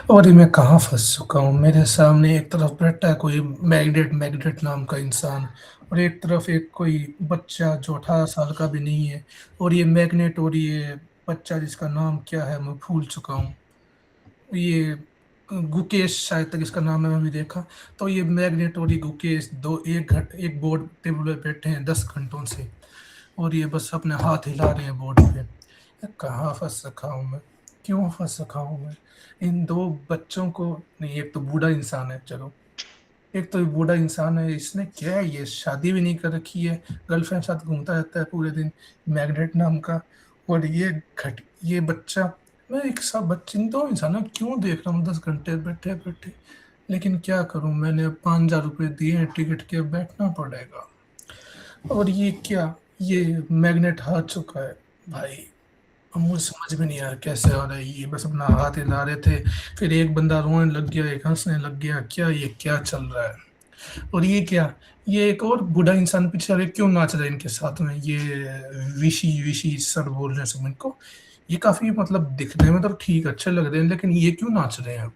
और मैं कहाँ फंस चुका हूँ। मेरे सामने एक तरफ बैठा है कोई मैग्नेट नाम का इंसान और एक तरफ एक कोई बच्चा जो 18 साल का भी नहीं है, और ये मैग्नेट और ये बच्चा जिसका नाम क्या है मैं भूल चुका हूँ, ये गुकेश शायद तक इसका नाम है, मैं भी देखा। तो ये मैग्नेट और ये गुकेश एक बोर्ड टेबल पे बैठे हैं 10 घंटों से और ये बस अपने हाथ हिला रहे हैं बोर्ड पे। कहाँ फंस रखा हूँ मैं। क्यों फंस रखा हूँ मैं इन दो बच्चों को। नहीं, एक तो बूढ़ा इंसान है, चलो एक तो बूढ़ा इंसान है, इसने क्या है, ये शादी भी नहीं कर रखी है, गर्लफ्रेंड के साथ घूमता रहता है पूरे दिन, मैग्नेट नाम का। और ये बच्चा, मैं एक सब बच्चे इन दो इंसानों को क्यों देख रहा हूँ 10 घंटे बैठे बैठे। लेकिन क्या करूं, मैंने अब 5,000 रुपये दिए हैं टिकट के, बैठना पड़ेगा। और ये क्या, ये मैग्नेट हार चुका है भाई। अब मुझे समझ में नहीं आया कैसे आ रहा है, ये बस अपना हाथ हिला रहे थे, फिर एक बंदा रोने लग गया, एक हंसने लग गया, क्या चल रहा है। और ये क्या, ये एक और बूढ़ा इंसान पीछे आ रहे, क्यों नाच रहे हैं इनके साथ में, ये विशी विशी सर बोल रहे हैं सब इनको। ये काफी मतलब दिखने में तो ठीक अच्छे लग रहे हैं, लेकिन ये क्यों नाच रहे हैं।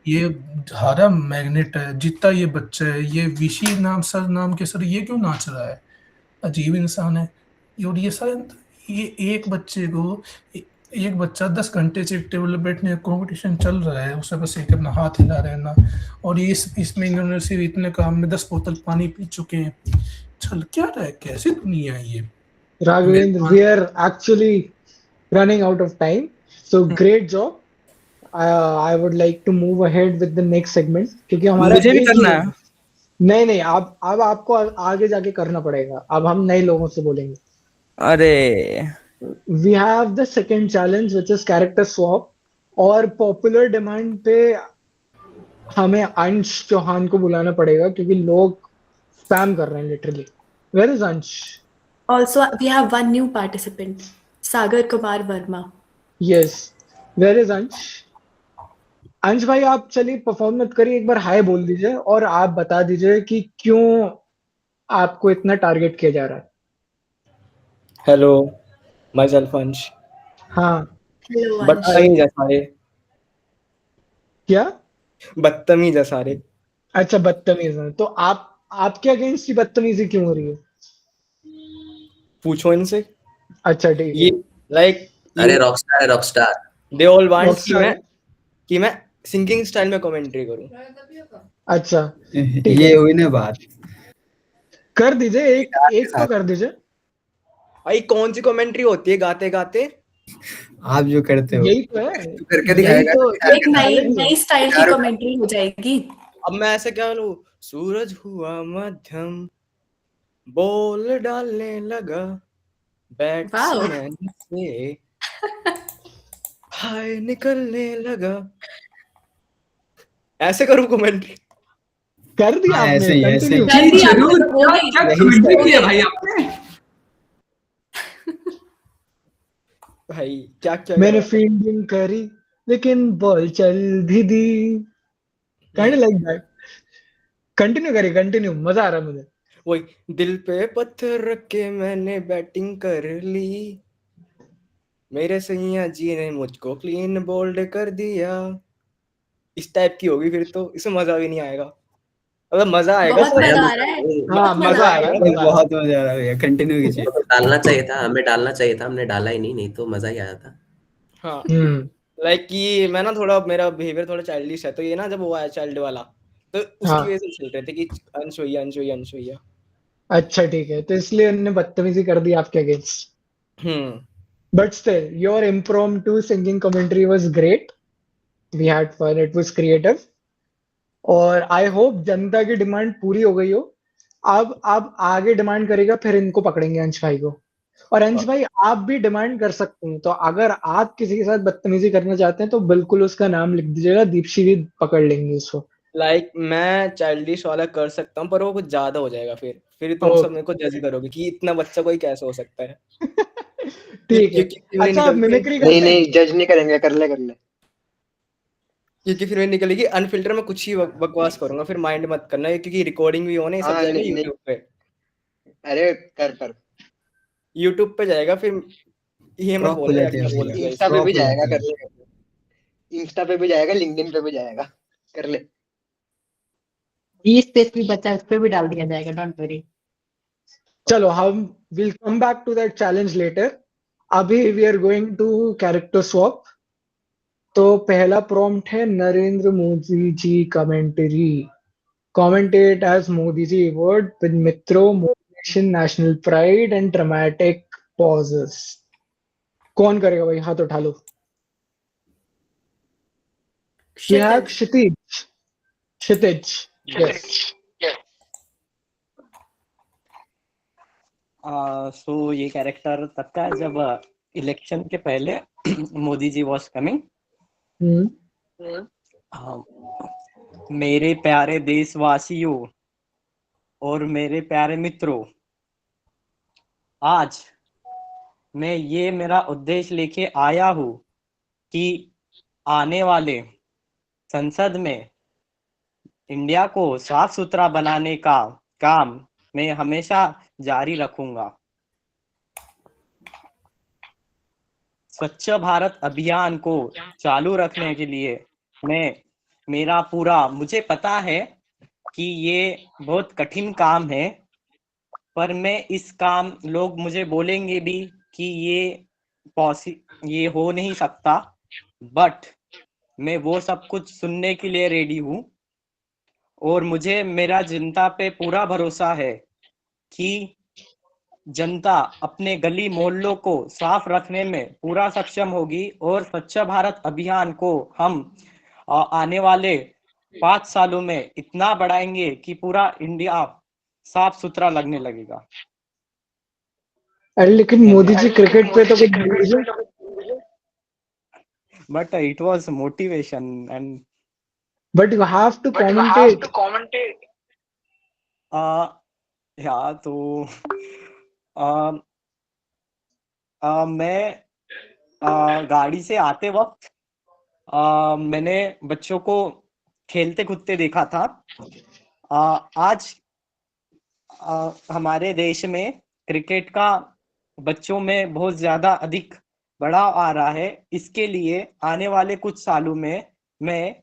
ये हारा मैग्नेट है, जीता ये बच्चा है, ये विशी नाम के सर ये क्यों नाच रहा है, अजीब इंसान है। और ये शायद ये एक बच्चा 10 घंटे से एक टेबल पर बैठने का कंपटीशन चल रहा है, उसे बस एक अपना हाथ हिला रहे ना। और ये इसमें इन्होंने सिर्फ इतने काम में 10 बोतल पानी पी चुके हैं। चल क्या रहा है, कैसी दुनिया है ये। Raghavendra, we are actually running out of time. So great job. I would like to move ahead with the next segment क्योंकि हमारा मुझे भी करना है। नहीं, अब आपको आगे जाके करना पड़ेगा। अब हम नए लोगों से बोलेंगे। अरे We have the second challenge which is character swap, और पॉपुलर डिमांड पे हमें अंश चौहान को बुलाना पड़ेगा क्योंकि लोग स्पैम कर रहे हैं लिटरली। Where is अंश? Also, we have one new participant, Sagar Kumar Verma. Yes. Where is अंश? अंश भाई आप चलिए परफॉर्म मत करिए, एक बार हाय बोल दीजिए और आप बता दीजिए कि क्यों आपको इतना टारगेट किया जा रहा है। हेलो, माई सेल्फ अंश। हाँ, Hello, Ansh. बदतमीज है सारे, क्या? बदतमीज है सारे। अच्छा, बदतमीज है तो आपके अगेंस्ट ही बदतमीजी क्यों हो रही है? पूछो इनसे। अच्छा ठीक है। ये लाइक अरे रॉकस्टार है, Rockstar. They all want Rockstar कि मैं सिंगिंग स्टाइल में कमेंट्री करूं। अच्छा ये हुई ना बात। कर दीजिए, एक तो कर दीजिए। भाई कौन सी कमेंट्री होती है गाते गाते? आप जो करते हो यही तो है, करके दिखाएगा। एक नई स्टाइल की कमेंट्री हो जाएगी। अब मैं ऐसे क्या बोलूं, सूरज हुआ मध्यम, बॉल डालने लगा, बैट्समैन से हाय निकलने लगा। ऐसे करूं कमेंट्री? कर दिया हाँ, आपने, ऐसे ही, ऐसे ही। continue। कर दिया, जरूर, हो गई। क्या कमेंट्री किया भाई आपने। भाई क्या क्या मैंने फील्डिंग करी लेकिन बॉल चल भी दी, काइंड लाइक दैट। कंटिन्यू करिए, कंटिन्यू, मजा आ रहा है मुझे। वही दिल पे पत्थर रख के मैंने बैटिंग कर ली, मेरे सैया जी ने मुझको क्लीन बोल्ड कर दिया। इस टाइप की होगी फिर तो इसमें मजा भी नहीं आएगा, मतलब मजा आएगा। बहुत मजा आ रहा है। हाँ, मजा आ रहा है, मजा आ रहा है। बहुत मजा आ रहा है, कंटिन्यू कीजिए। डालना चाहिए था, हमें डालना चाहिए था, हमने डाला ही नहीं तो मजा ही आया था। हाँ लाइक कि मैं ना थोड़ा, मेरा बिहेवियर थोड़ा चाइल्डिश है, तो ये ना जब वो आया चाइल्ड वाला तो उसकी हाँ। वजह से चल रहे थे कि अंश भैया अंश भैया अंश भैया। अच्छा ठीक है, तो इसलिए उन्होंने बदतमीजी कर दी आपके against. But still, your impromptu singing commentary was great. We had fun. It was creative. और I hope जनता की डिमांड पूरी हो गई हो। अब आगे डिमांड करेगा, फिर इनको पकड़ेंगे अंश भाई को। और अंश भाई आप भी डिमांड कर सकते हैं, तो अगर आप किसी के साथ बदतमीजी करना चाहते हैं तो बिल्कुल उसका नाम लिख दीजिएगा, दीपशी भी पकड़ लेंगे उसको। लाइक मैं चाइल्डिश वाला कर सकता हूँ, पर वो कुछ ज्यादा हो जाएगा, फिर तुम सब मेरे को जज करोगे कि इतना बच्चा कोई कैसे हो सकता है। ठीक है, अच्छा आप मिमिक्री करते हैं? नहीं, जज नहीं करेंगे, कर ले। क्योंकि फिर मैं निकलेगी अनफिल्टर में कुछ ही बकवास करूंगा, फिर माइंड मत करना, क्योंकि रिकॉर्डिंग भी होने सब जाएगा यूट्यूब पे। अरे कर यूट्यूब पे जाएगा, फिर ये मैं बोल रहा हूं, इंस्टा पे भी जाएगा, कर ले। इंस्टा पे भी जाएगा, लिंक्डइन पे भी जाएगा, कर ले। 20 पेज भी बचा, उस पे भी डाल दिया जाएगा, डोंट वरी। चलो हम will come back to that challenge later. अभी we are going to character swap. तो पहला प्रॉम्प्ट है Narendra Modi ji commentary. Commentate as Modi ji word with मित्रों, motivation, national pride and dramatic pauses. कौन करेगा भाई, हाथ उठा लो। चिराग क्षितिज। क्षितिज क्षितिज यस सो ये कैरेक्टर तब का है जब इलेक्शन के पहले मोदी जी वॉज कमिंग। मेरे प्यारे देशवासियों और मेरे प्यारे मित्रों, आज मैं ये मेरा उद्देश्य लेके आया हूँ कि आने वाले संसद में इंडिया को साफ सुथरा बनाने का काम मैं हमेशा जारी रखूंगा। स्वच्छ भारत अभियान को चालू रखने के लिए मुझे पता है कि ये बहुत कठिन काम है, पर मैं इस काम लोग मुझे बोलेंगे भी कि ये हो नहीं सकता, बट मैं वो सब कुछ सुनने के लिए रेडी हूँ। और मुझे मेरा जनता पे पूरा भरोसा है कि जनता अपने गली मोहल्लों को साफ रखने में पूरा सक्षम होगी और स्वच्छ भारत अभियान को हम आने वाले 5 सालों में इतना बढ़ाएंगे कि पूरा इंडिया साफ सुथरा लगने लगेगा। अरे लेकिन मोदी जी क्रिकेट पे तो कुछ but it was motivation and but you have to commentate या तो मैं गाड़ी से आते वक्त मैंने बच्चों को खेलते कूदते देखा था। आज हमारे देश में क्रिकेट का बच्चों में बहुत ज्यादा अधिक बढ़ाव आ रहा है। इसके लिए आने वाले कुछ सालों में मैं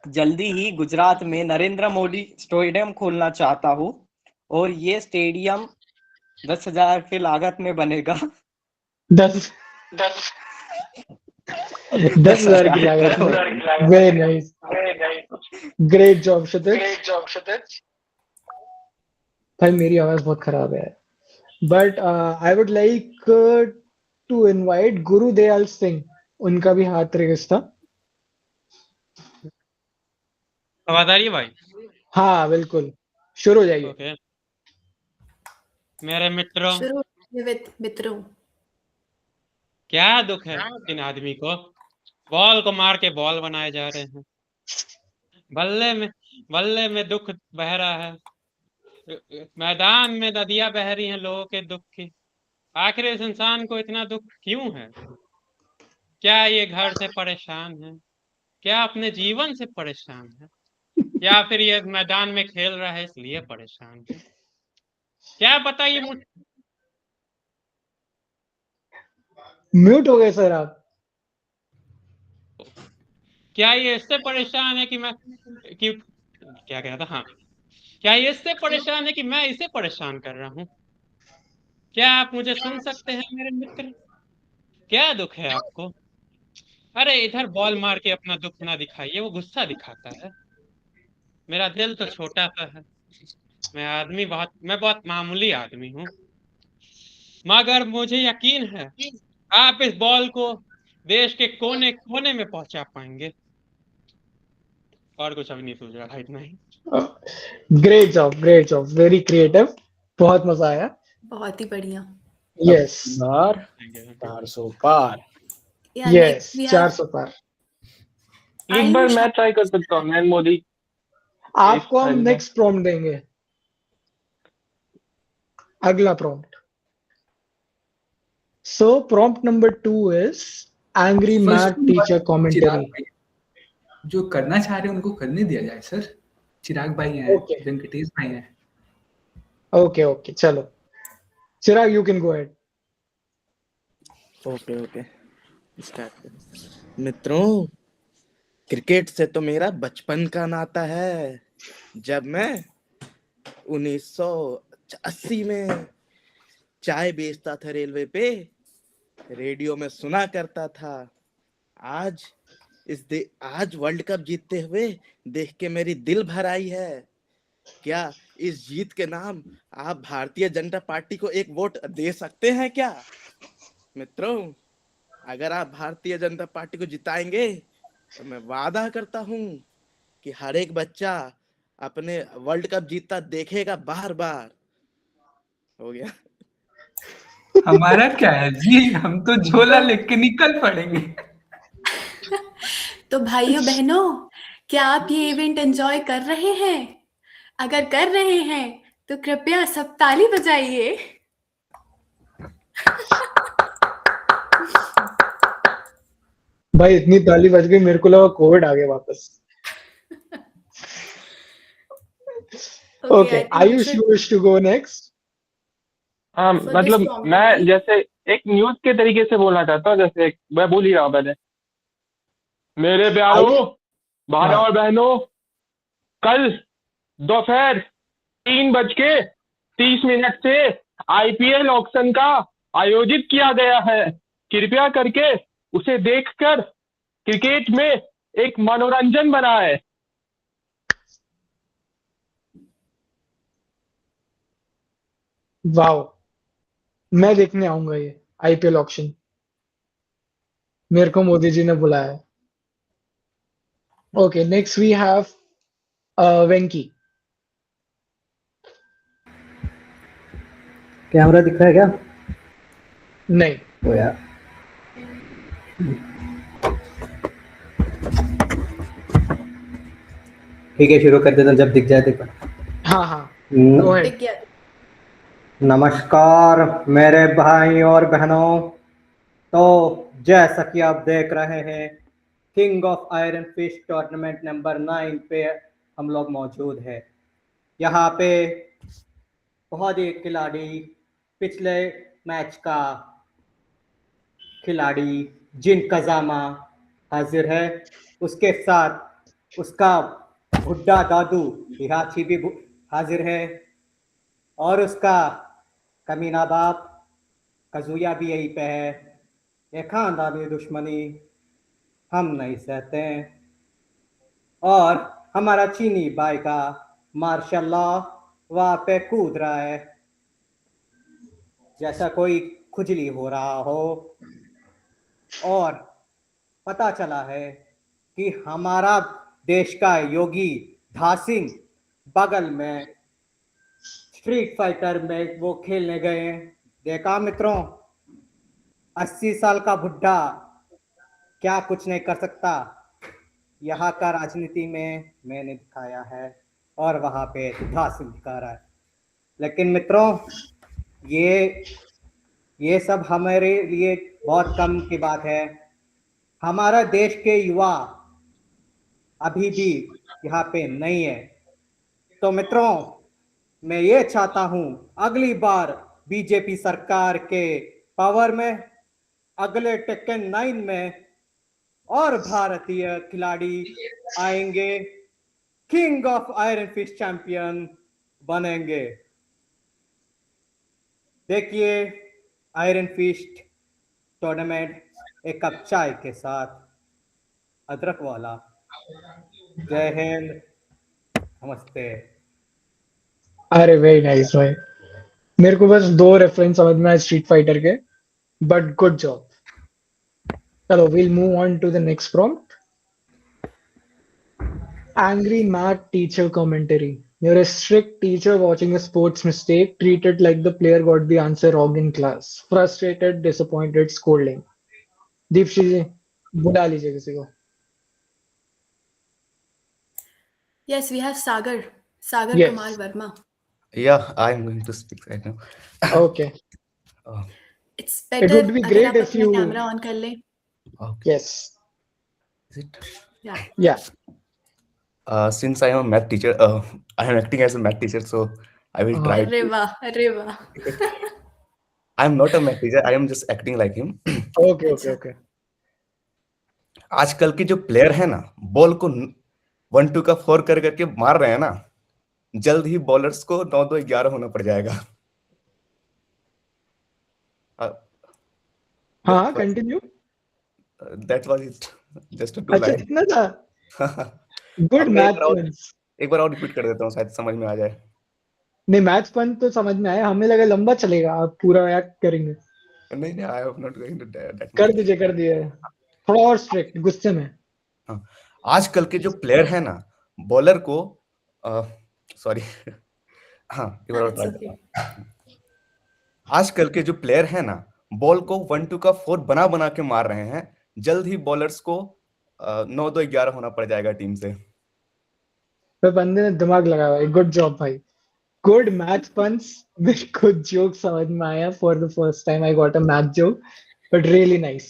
जल्दी ही गुजरात में नरेंद्र मोदी स्टेडियम खोलना चाहता हूँ और ये स्टेडियम 10,000 की लागत में बनेगा। 10,000 की लागत में। Very nice, great job Kshitij. भाई मेरी आवाज बहुत खराब है, but I would like to invite Gurudayal Singh, उनका भी हाथ रेस था। आवाज आ रही है भाई? हाँ बिल्कुल, शुरू हो जाइए। ओके। मेरे मित्रों, मित्रों, क्या दुख है इन आदमी को, बॉल को मार के बॉल बनाए जा रहे हैं। बल्ले में दुख बह रहा है, मैदान में नदियां बह रही हैं लोगों के दुख की। आखिर इस इंसान को इतना दुख क्यों है? क्या ये घर से परेशान है? क्या अपने जीवन से परेशान है? या फिर ये मैदान में खेल रहा है इसलिए परेशान है? क्या पता ये म्यूट हो गए सर आप। क्या ये इससे परेशान है कि क्या कह रहा था? हाँ, क्या ये इससे परेशान है कि मैं इसे परेशान कर रहा हूँ? क्या आप मुझे सुन सकते हैं मेरे मित्र? क्या दुख है आपको? अरे इधर बॉल मार के अपना दुख ना दिखाइए, वो गुस्सा दिखाता है। मेरा दिल तो छोटा सा है, मैं बहुत मामूली आदमी हूँ, मगर मुझे यकीन है आप इस बॉल को देश के कोने कोने में पहुंचा पाएंगे। और कुछ अभी नहीं सोच रहा था, इतना ही। ग्रेट जॉब, वेरी क्रिएटिव, बहुत मजा आया। बहुत ही बढ़िया। यस 400 पार। यस 400 पार। एक बार मैं ट्राई कर सकता हूँ मैन मोदी। आपको हम नेक्स्ट प्रॉम्प्ट देंगे, अगला prompt. So prompt number 2 is angry math teacher commentary. जो करना चाह रहे हैं उनको करने दिया जाए सर। चिराग भाई हैं, वेंकटेश भाई हैं। ओके चलो Chirag, you can go ahead. Okay start. मित्रों, क्रिकेट से तो मेरा बचपन का नाता है। जब मैं 1980 में चाय बेचता था रेलवे पे, रेडियो में सुना करता था। आज वर्ल्ड कप जीतते हुए देख के मेरी दिल भर आई है। क्या इस जीत के नाम आप भारतीय जनता पार्टी को एक वोट दे सकते हैं क्या? मित्रों, अगर आप भारतीय जनता पार्टी को जिताएंगे तो मैं वादा करता हूँ कि हर एक बच्चा अपने वर्ल्ड कप जीतता देखेगा बार बार। हो गया। हमारा क्या है जी, हम तो झोला लेके निकल पड़ेंगे। तो भाइयों बहनों, क्या आप ये इवेंट एंजॉय कर रहे हैं? अगर कर रहे हैं तो कृपया सब ताली बजाइए। भाई इतनी ताली बज गई, मेरे को लगा कोविड आ गया वापस। Okay, Ayush you wish to go next? हाँ, मतलब मैं जैसे एक न्यूज के तरीके से बोलना चाहता हूँ, जैसे मैं बोल ही रहा हूँ पहले। मेरे प्यारों भाइयों और बहनों, कल दोपहर 3:30 से आईपीएल ऑक्शन का आयोजित किया गया है। कृपया करके उसे देखकर क्रिकेट में एक मनोरंजन बनाएं। वाओ, मैं देखने आऊंगा ये आईपीएल ऑक्शन। मेरे को मोदी जी ने बुलाया है। Okay, next we have Venky. Camera दिख रहा है क्या? नहीं। ओ यार, ठीक है, शुरू कर देता हूं, जब दिख जाए देखो। हाँ हाँ, go ahead. दिख गया। नमस्कार मेरे भाई और बहनों। तो जैसा कि आप देख रहे हैं, king of iron fish tournament number 9 पे हम लोग मौजूद है। यहाँ पे बहुत ही खिलाड़ी, पिछले मैच का खिलाड़ी जिन कजामा हाजिर है, उसके साथ उसका बुड्ढा दादू हिहाची भी हाजिर है, और उसका कमीना बाप कजुया भी यहीं पे है। ये खानदानी दुश्मनी हम नहीं सहते हैं। और हमारा चीनी भाई का मार्शल्लाह वहाँ पे कूद रहा है जैसा कोई खुजली हो रहा हो। और पता चला है कि हमारा देश का योगी धासिंग बगल में स्ट्रीट फाइटर में वो खेलने गए हैं। देखा मित्रों, 80 साल का बुढ़ा क्या कुछ नहीं कर सकता। यहाँ का राजनीति में मैंने दिखाया है और वहाँ पे धासिंग दिखा रहा है। लेकिन मित्रों, ये सब हमारे लिए बहुत कम की बात है। हमारा देश के युवा अभी भी यहाँ पे नहीं है। तो मित्रों, मैं ये चाहता हूँ अगली बार बीजेपी सरकार के पावर में, अगले टेक्कन 9 में और भारतीय खिलाड़ी आएंगे, king of iron fish champion बनेंगे। देखिए आयरन फिश टूर्नामेंट एक कप चाय के साथ, अदरक वाला। जय हिंद, नमस्ते। अरे वेरी नाइस भाई, मेरे को बस 2 रेफरेंस समझ में आए स्ट्रीट फाइटर के, बट गुड जॉब। चलो, we'll move on to the next prompt. Angry math teacher commentary. You're a strict teacher watching a sports mistake, treated like the player got the answer wrong in class. Frustrated, disappointed, scolding. Deepshree जी, बुला लीजिए किसी को। Yes, we have Sagar Yes. Kamal Verma. Yeah, I'm going to speak right now. Okay. It's It better would be अगर great आप if अपना you. Camera on कर लें। Yes. Is it? Yeah. Yeah. Since I am a math teacher, I am acting as a math teacher, so I will try. अरे वाह, अरे वाह। I am not a math teacher. I am just acting like him. Okay, okay, okay. आजकल के जो player है ना, ball को 1-2 का 4 कर करके मार रहे हैं ना, जल्द ही बॉलर्स को 9-2-11 होना पड़ जाएगा। हाँ, continue. That was it. Just a 2 अच्छा, line. इतना था। Good math points. एक बार और रिपीट कर देता हूँ, शायद समझ में आ जाए। नहीं, मैथ पॉइंट तो समझ में आया, हमें लगा लंबा चलेगा, आप पूरा एक्ट करेंगे। नहीं, I am not going to that. कर दीजिए थोड़ा और स्ट्रिक्ट, गुस्से में। हाँ, आजकल के जो प्लेयर है ना, बॉलर को सॉरी हाँ एक बार और It's try okay. करता हूँ। आजकल के जो प्लेयर है ना, बॉल को 1-2 का 4 बना बना के मार रहे हैं। जल्द ही बॉलर्स को 9-2-11 होना पड़ जाएगा टीम से। तो बंदे ने दिमाग लगाया भाई, गुड जॉब भाई, गुड मैच पंच। मेरे को जोक समझ में आया, for the first time I got a match joke, but really nice.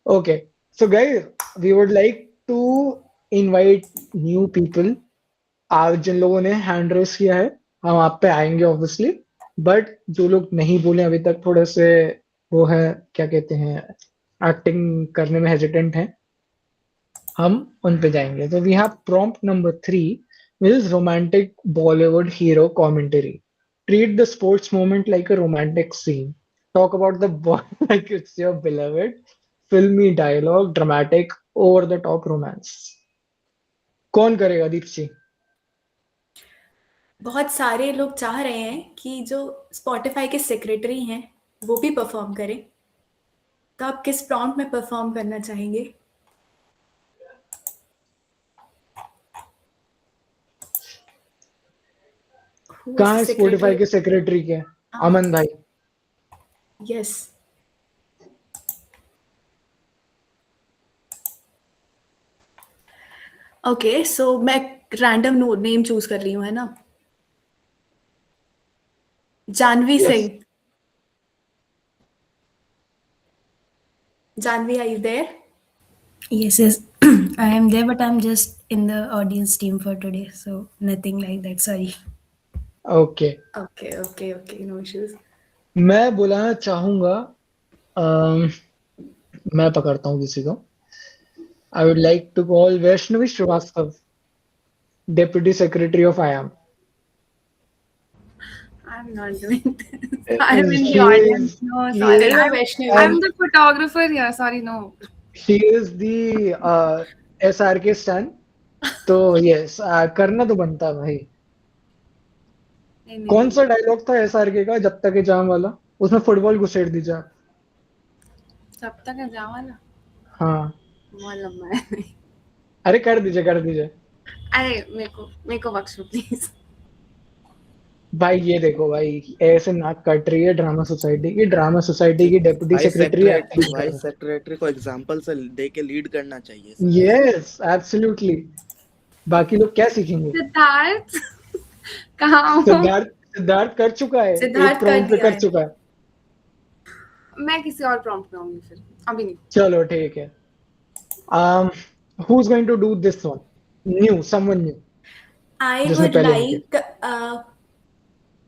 Okay, so guys, we would like to invite new people. आज जिन लोगों ने हैंड रेस किया है, हम आप पे आएंगे ऑब्वियसली, बट जो लोग नहीं बोले अभी तक, थोड़े से वो है, क्या कहते हैं, एक्टिंग करने में हेजिटेंट हैं, हम उन पे जाएंगे। तो we have prompt number 3, which is romantic Bollywood hero commentary. Treat the sports moment like a romantic scene. Talk about the ball like it's your beloved. Filmy dialogue, dramatic, over the top romance. कौन करेगा दीप्ति? बहुत सारे लोग चाह रहे हैं कि जो स्पॉटिफाई के सेक्रेटरी हैं वो भी परफॉर्म करें, तो आप किस प्रॉम्प्ट में परफॉर्म करना चाहेंगे? कहाँ है स्पॉटिफाई के सेक्रेटरी के? अमन भाई। यस, ओके, सो मैं रैंडम नेम चूज कर रही हूँ, है ना? Janvi Singh. Janvi, are you there? Yes, yes, I am there, but I'm just in the audience team for today, so nothing like that. Sorry. Okay. Okay, no issues. मैं बुलाना चाहूंगा, मैं पकड़ता हूँ किसी को। I would like to call Vaishnavi Srivastava, Deputy Secretary of IAM. I'm not doing this. I'm I'm in She the audience. is- No, she sorry. is- I'm the photographer here. Sorry, no. She is the SRK stan. तो yes, करना तो बनता है भाई। कौन सा dialogue था SRK का, जब तक है जाम वाला? उसमें फुटबॉल घुसेड़ दीजिए आप। जब तक है जाम वाला हाँ, बहुत लंबा है। अरे कर दीजिए। अरे मेरे को बख्शो प्लीज। भाई ये देखो भाई, ऐसे नाक कट रही है ड्रामा सोसाइटी की डेप्यूटी सेक्रेटरी भाई सेक्रेटरी को एग्जांपल से दे के लीड करना चाहिए। Yes, absolutely. बाकी लोग क्या सीखेंगे? सिद्धार्थ कहाँ हो? सिद्धार्थ कर चुका है, सिद्धार्थ एक प्रॉम्प्ट पे कर दिया कर है। चुका है। मैं किसी और प्रॉम्प्ट में आऊंगी फिर, अभी नहीं। चलो ठीक है। who's going to do this one? Someone new. I जिसने would पहले नहीं like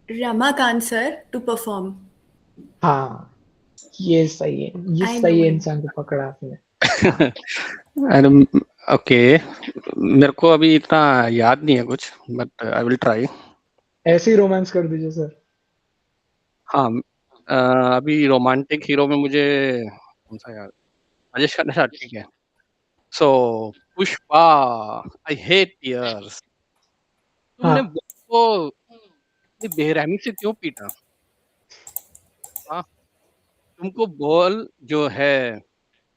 Ramakant sir to perform. हाँ, ये सही है, I सही know है, him. इंसान को पकड़ा आपने। अरे ओके, मेरे को अभी इतना याद नहीं है कुछ, बट आई विल ट्राई। ऐसे ही रोमांस कर दीजिए सर। हाँ, अभी रोमांटिक हीरो में मुझे कौन सा याद, राजेश खन्ना था, ठीक है। सो पुष्पा, आई हेट टीयर्स। तुमने हाँ। वो इतनी बेरहमी से क्यों पीटा? हाँ, तुमको बॉल जो है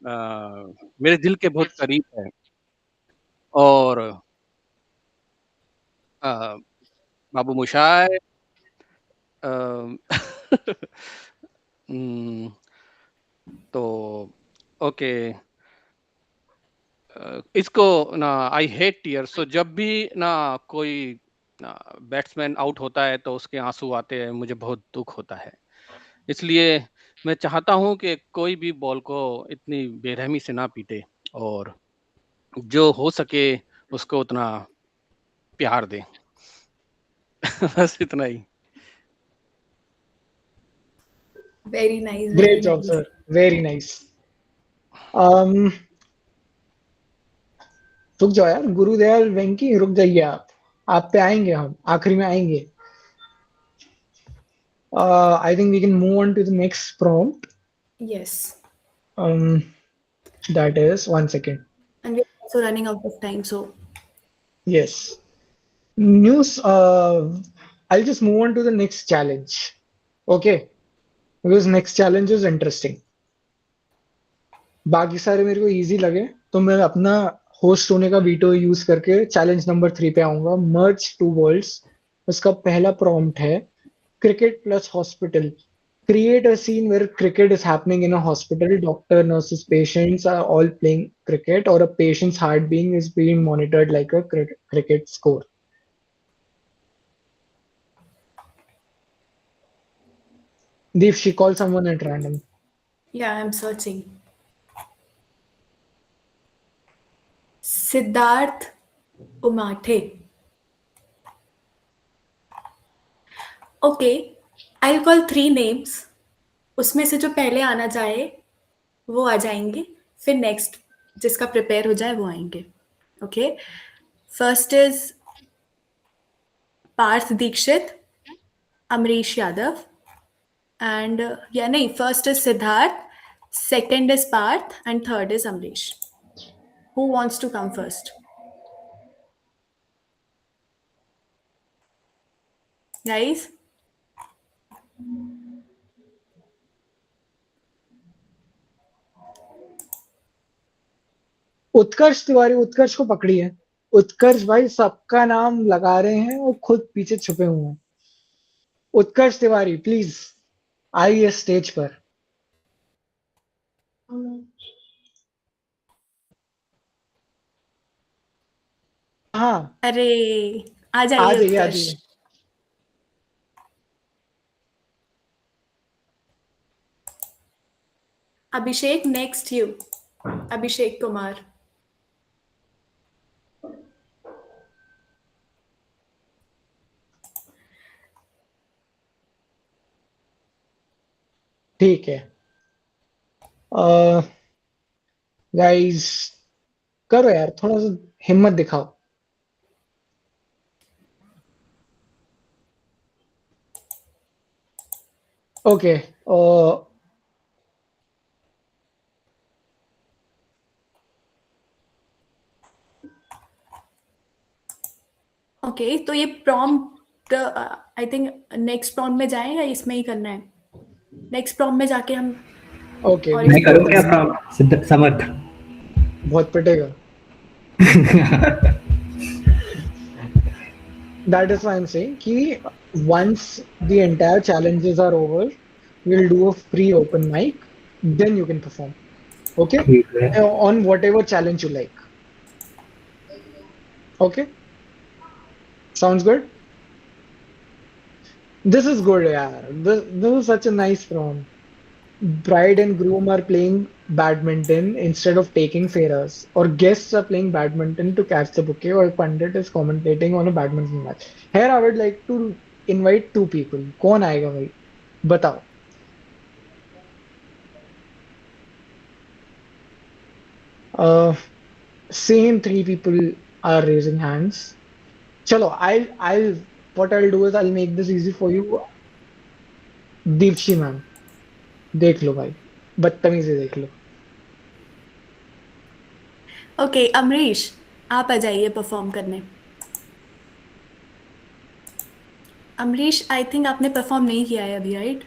मेरे दिल के बहुत करीब है, और बाबू मोशाय तो ओके, इसको ना आई हेट टीयर्स। सो जब भी ना कोई बैट्समैन आउट होता है तो उसके आंसू आते हैं, मुझे बहुत दुख होता है। इसलिए मैं चाहता हूं कि कोई भी बॉल को इतनी बेरहमी से ना पीटे, और जो हो सके उसको उतना प्यार दे। बस इतना ही। Very nice. Great job, sir. Very nice. रुक जाओ यार, गुरुदयाल वेंकी, रुक जाइए आप पे आएंगे, हम आखिरी में आएंगे। I think we can move on to the next prompt. Yes. That is, 1 second. And we're also running out of time, so Yes. News. I'll just move on to the next challenge. Okay. Because next challenge is interesting. बाकी सारे मेरे को easy लगे, तो मैं अपना host होने का वीटो यूज करके चैलेंज नंबर 3 पे आऊंगा। मर्ज 2 वर्ल्ड्स। उसका पहला प्रॉम्प्ट है cricket plus hospital. Create a scene where cricket is happening in a hospital. Doctor, nurses, patients are all playing cricket, or a patient's heartbeat is being monitored like a cricket score. Deep, she call someone at random. Yeah, I'm searching. Siddharth Umathe. Okay, I'll call 3 names. उसमें से जो पहले आना चाहे वो आ जाएंगे, फिर next जिसका प्रिपेयर हो जाए वो आएंगे। Okay, first is Parth Dixit, Amrish Yadav, and या नहीं, first is Siddharth, second is Parth, and third is Amrish. Who wants to come first? Guys, Utkarsh Tiwari, Utkarsh को पकड़ी है। उत्कर्ष भाई सबका नाम लगा रहे हैं और खुद पीछे छुपे हुए हैं। उत्कर्ष तिवारी प्लीज आइए स्टेज पर। हाँ, अरे आ आ जाइए जाइए, आ उत्कर्ष। जाइए। अभिषेक, नेक्स्ट यू। अभिषेक कुमार। ठीक है गाइस, करो यार, थोड़ा सा हिम्मत दिखाओ। ओके, ओके, तो ये prompt I think next prompt में जाएगा, इसमें ही करना है। नेक्स्ट प्रॉम्प्ट में जाके हम ओके, और मैं इसको करूँ क्या प्रॉम्प्ट समर्थ? बहुत पिटेगा। That is why I'm saying कि once the entire challenges are over, we'll do a free open mic, then you can perform. Okay? ठीक है। On whatever challenge you like. Okay? Sounds good? This is good, yaar. This is such a nice prompt. Bride and groom are playing badminton instead of taking pheras, or guests are playing badminton to catch the bouquet, or Pandit is commentating on a badminton match. Here I would like to invite 2 people. कौन आएगा भाई? बताओ। Same 3 people are raising hands. चलो, what I'll do is I'll make this easy for you. Deepshi ma'am, देख लो भाई, बदतमीजी देख लो। ओके, अमरीश आप आ जाइए परफॉर्म करने। अमरीश, आई थिंक आपने परफॉर्म नहीं किया है अभी, राइट?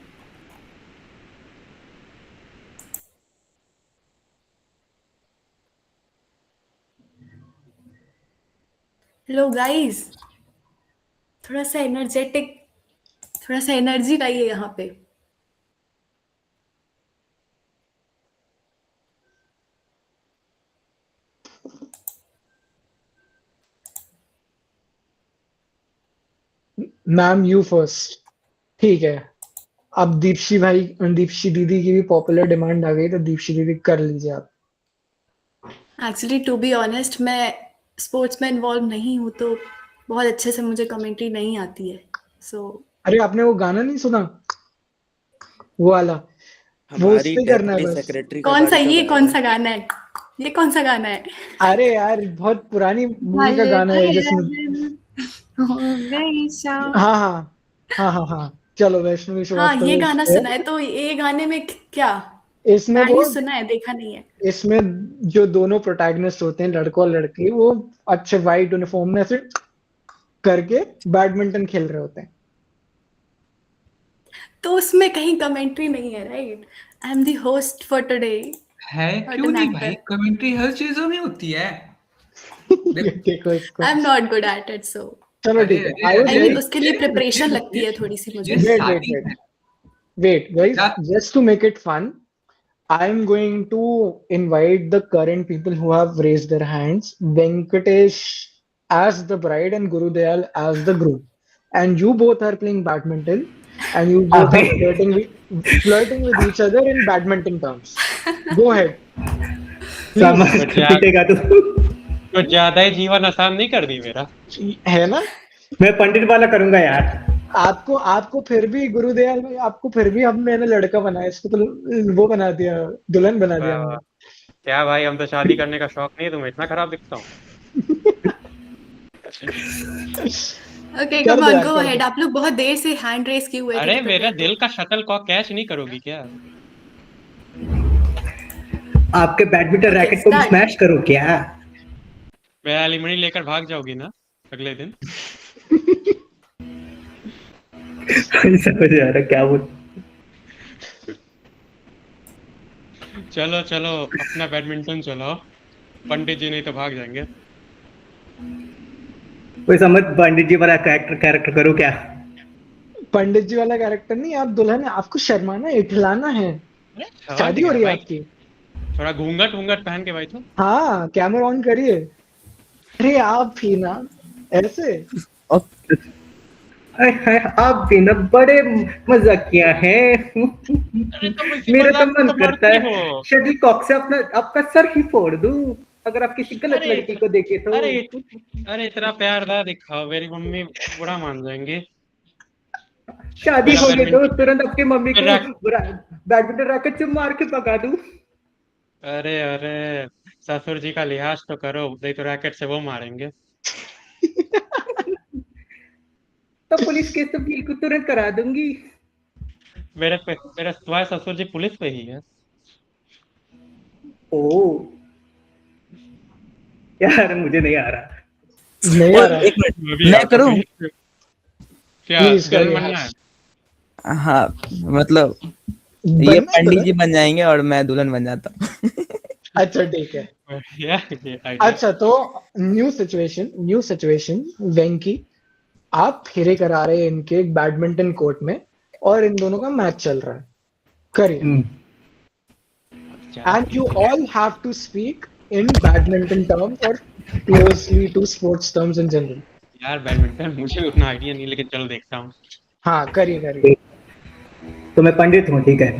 हेलो गाइस, थोड़ा सा एनर्जेटिक, थोड़ा सा एनर्जी लाइए यहाँ पे। Ma'am you first. ठीक है, अब दीप्शी भाई, दीप्शी दीदी की भी पॉपुलर डिमांड आ गई, तो दीप्शी दीदी कर लीजिए आप। एक्चुअली टू बी ऑनेस्ट, मैं स्पोर्ट्स में इन्वॉल्व नहीं हूँ, तो बहुत अच्छे से मुझे कमेंट्री नहीं आती है। सो अरे आपने वो गाना नहीं सुना, वो वाला, वो उस हमारी पे करना है डेप्यूटी बस। सेक्रेटरी का कौन सा, गाड़ी कब ये आएगा? कौन सा गाना है? ये कौन सा गाना है? अरे यार, बहुत पुरानी मूवी का गाना है जिसमें, हो गई शाम। हाँ हाँ हाँ हाँ हाँ, चलो वैष्णवी हाँ, श्रीवास्तव ये इस गाना पे। सुना है। तो ये गाने में क्या? इसमें मैंने वो, सुना है, देखा नहीं है। इसमें जो दोनों प्रोटैगनिस्ट होते हैं, लड़का और लड़की, वो अच्छे वाइट यूनिफॉर्म में ऐसे करके बैडमिंटन खेल रहे होते हैं। तो उसमें कहीं कमेंट्री नहीं है, right? I am the host for today, है नॉट क्यों एन नहीं एक्टर। भाई, कमेंट्री हर चीजों में होती है। देखो इसको। I'm not good at it, so चलो ठीक है। I would I mean like उसके लिए प्रिपरेशन लगती है थोड़ी सी मुझे। wait guys, just to make it fun, I'm going to invite the current people who have raised their hands. Venkatesh as the bride and Gurudayal as the groom. And you both are playing badminton and you both are flirting with each other in badminton terms. Go ahead. पिटेगा तू। तो ज्यादा ही जीवन आसान नहीं कर दी मेरा। है ना? मैं पंडित वाला करूंगा यार। आपको फिर भी गुरुदयाल भाई, आपको फिर भी हमने ना लड़का बनाया, इसको तो वो बना दिया, दुल्हन बना दिया हमने। क्या भाई, हम तो शादी करने का शौक नहीं है, तुम्हें इतना खराब दिखता हूँ। Okay, come on, go ahead. आप लोग बहुत देर से हैंड रेस किए हुए थे। अरे मेरा दिल का शटलकॉक कैच नहीं करोगी क्या? आपके बैडमिंटन रैकेट को स्मैश करो क्या? मैं एलिमनी लेकर भाग जाओगी ना अगले दिन? समझ आ रहा क्या बोल। चलो चलो अपना बैडमिंटन चलाओ, पंडित जी नहीं तो भाग जाएंगे। कोई समझ पंडित जी वाला कैरेक्टर करो क्या? पंडित जी वाला कैरेक्टर नहीं, आप दुल्हन है, आपको शर्माना है, इठलाना है। शादी हो रही है आपकी। थोड़ा घूंघट घूंघट पहन के भाई तो। हाँ, कैमरा ऑन करिए। अरे आप भी ना ऐसे। आप भी ना बड़े मजाकिया हैं। मेरा तो मन करता है शटलकॉक से आपका सर ही फोड़ दूं अगर आप किसी गलत लड़की को देखे तो। अरे इतना प्यार ना दिखाओ, मेरी मम्मी बुरा मान जाएंगे। शादी हो गई तो तुरंत आपकी मम्मी को बैडमिंटन रैकेट से मार के भगा दूं। अरे अरे ससुर जी का लिहाज तो करो, नहीं तो रैकेट से वो मारेंगे। तो पुलिस केस तो बिल्कुल तुरंत करा दूंगी। मेरे तुम्हारे ससुर जी पुलिस पे ही है। ओ यार मुझे नहीं आ रहा। नहीं आ रहा। एक मिनट मैं करूं क्या? गन बनना है? हाँ मतलब ये पंडित जी बन जाएंगे और मैं दुल्हन बन जाता हूँ। अच्छा ठीक है। अच्छा तो न्यू सिचुएशन वेंकी, आप फेरे करा रहे हैं इनके एक बैडमिंटन कोर्ट में और इन दोनों का मैच चल रहा है। करिए। And you all have to speak in badminton terms और closely to sports terms in general. यार बैडमिंटन मुझे उतना आइडिया नहीं, लेकिन चलो देखता हूँ। हाँ करिए। तो मैं पंडित हूँ, ठीक है?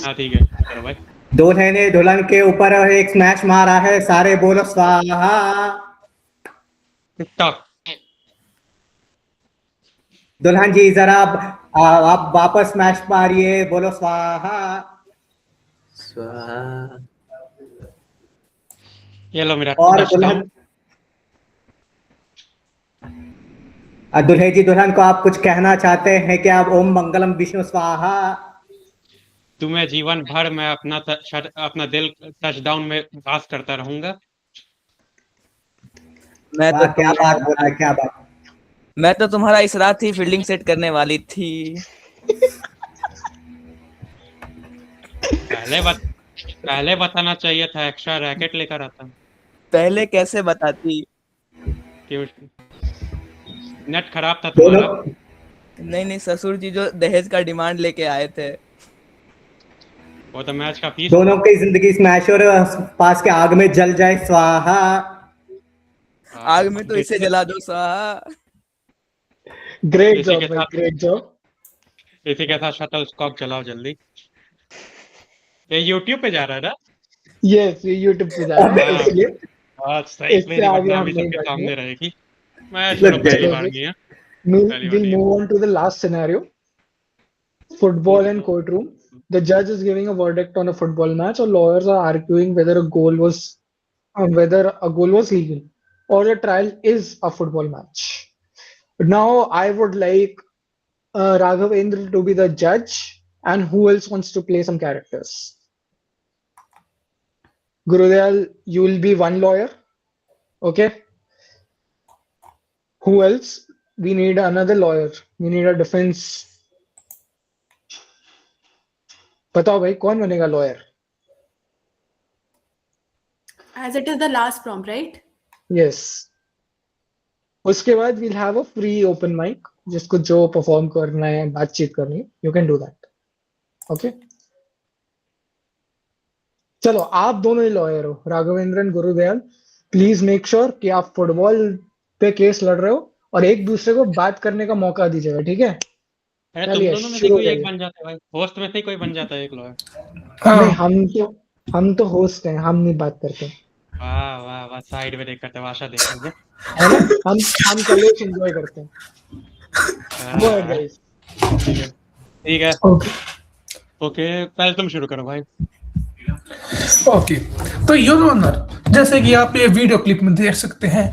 हाँ ठीक है, चलो भाई। दूल्हे ने दुल्हन के ऊपर एक स्मैश मारा है, सारे बोलो स्वाहा। दुल्हन जी जरा आप वापस स्मैश मारिए, बोलो स्वाहा। स्वाहा। ये लो मेरा। और दुल्हे जी दुल्हन को आप कुछ कहना चाहते हैं क्या? आप ओम मंगलम विष्णु स्वाहा। तुम्हें जीवन भर मैं अपना दिल टचडाउन में पास करता रहूंगा। मैं तो क्या बात बोला है, क्या बात? मैं तो तुम्हारा इस रात ही फील्डिंग सेट करने वाली थी। पहले बताना चाहिए था, एक्स्ट्रा रैकेट लेकर आता। पहले कैसे बताती? क्यों? नेट खराब था तुम्हारा। नहीं ससुर जी जो दहेज का डिमांड लेके आए थे वो तो मैच का फीस। दोनों की जिंदगी स्मैश और पास के आग में जल जाए स्वाहा। आग में तो इसे जला दो स्वाहा। ग्रेट जॉब भाई, ग्रेट जॉब। इसी के साथ शटलकॉक चलाओ जल्दी। ये YouTube पे जा रहा है ना? यस ये YouTube पे जा रहा है, इसलिए आज सही मेरी बदनामी सबके सामने रहेगी। मैं पहली बार नहीं है। We'll move on to the last scenario. Football and courtroom. The judge is giving a verdict on a football match, or lawyers are arguing whether a goal was legal, or the trial is a football match. Now, I would like Raghavendra to be the judge, and who else wants to play some characters? Gurudayal, you will be one lawyer. Okay. Who else? We need another lawyer. We need a defense. बताओ भाई कौन बनेगा lawyer? As it is the last prompt, right? यस, उसके बाद we'll have a free open mic, जिसको जो perform करना है, बातचीत करनी है, you can do that. Okay, चलो आप दोनों ही लॉयर हो, Raghavendran, Gurudayal, please make sure कि आप फुटबॉल पे केस लड़ रहे हो और एक दूसरे को बात करने का मौका दीजिएगा, ठीक है? अरे तुम चलिए दोनों में से शुरू कोई एक करिए। बन जाता है भाई, होस्ट में से कोई बन जाता है एक लॉयर। नहीं, हम तो होस्ट हैं, हम नहीं बात करते, वाह वाह वाह, साइड में देख कर तमाशा देख रहे है ना? हम कलेश एंजॉय करते हैं। Go ahead guys. ठीक है ओके, ओके, पहले तुम शुरू करो भाई। ओके, तो योर ऑनर, जैसे कि आप ये वीडियो क्लिप में देख सकते हैं,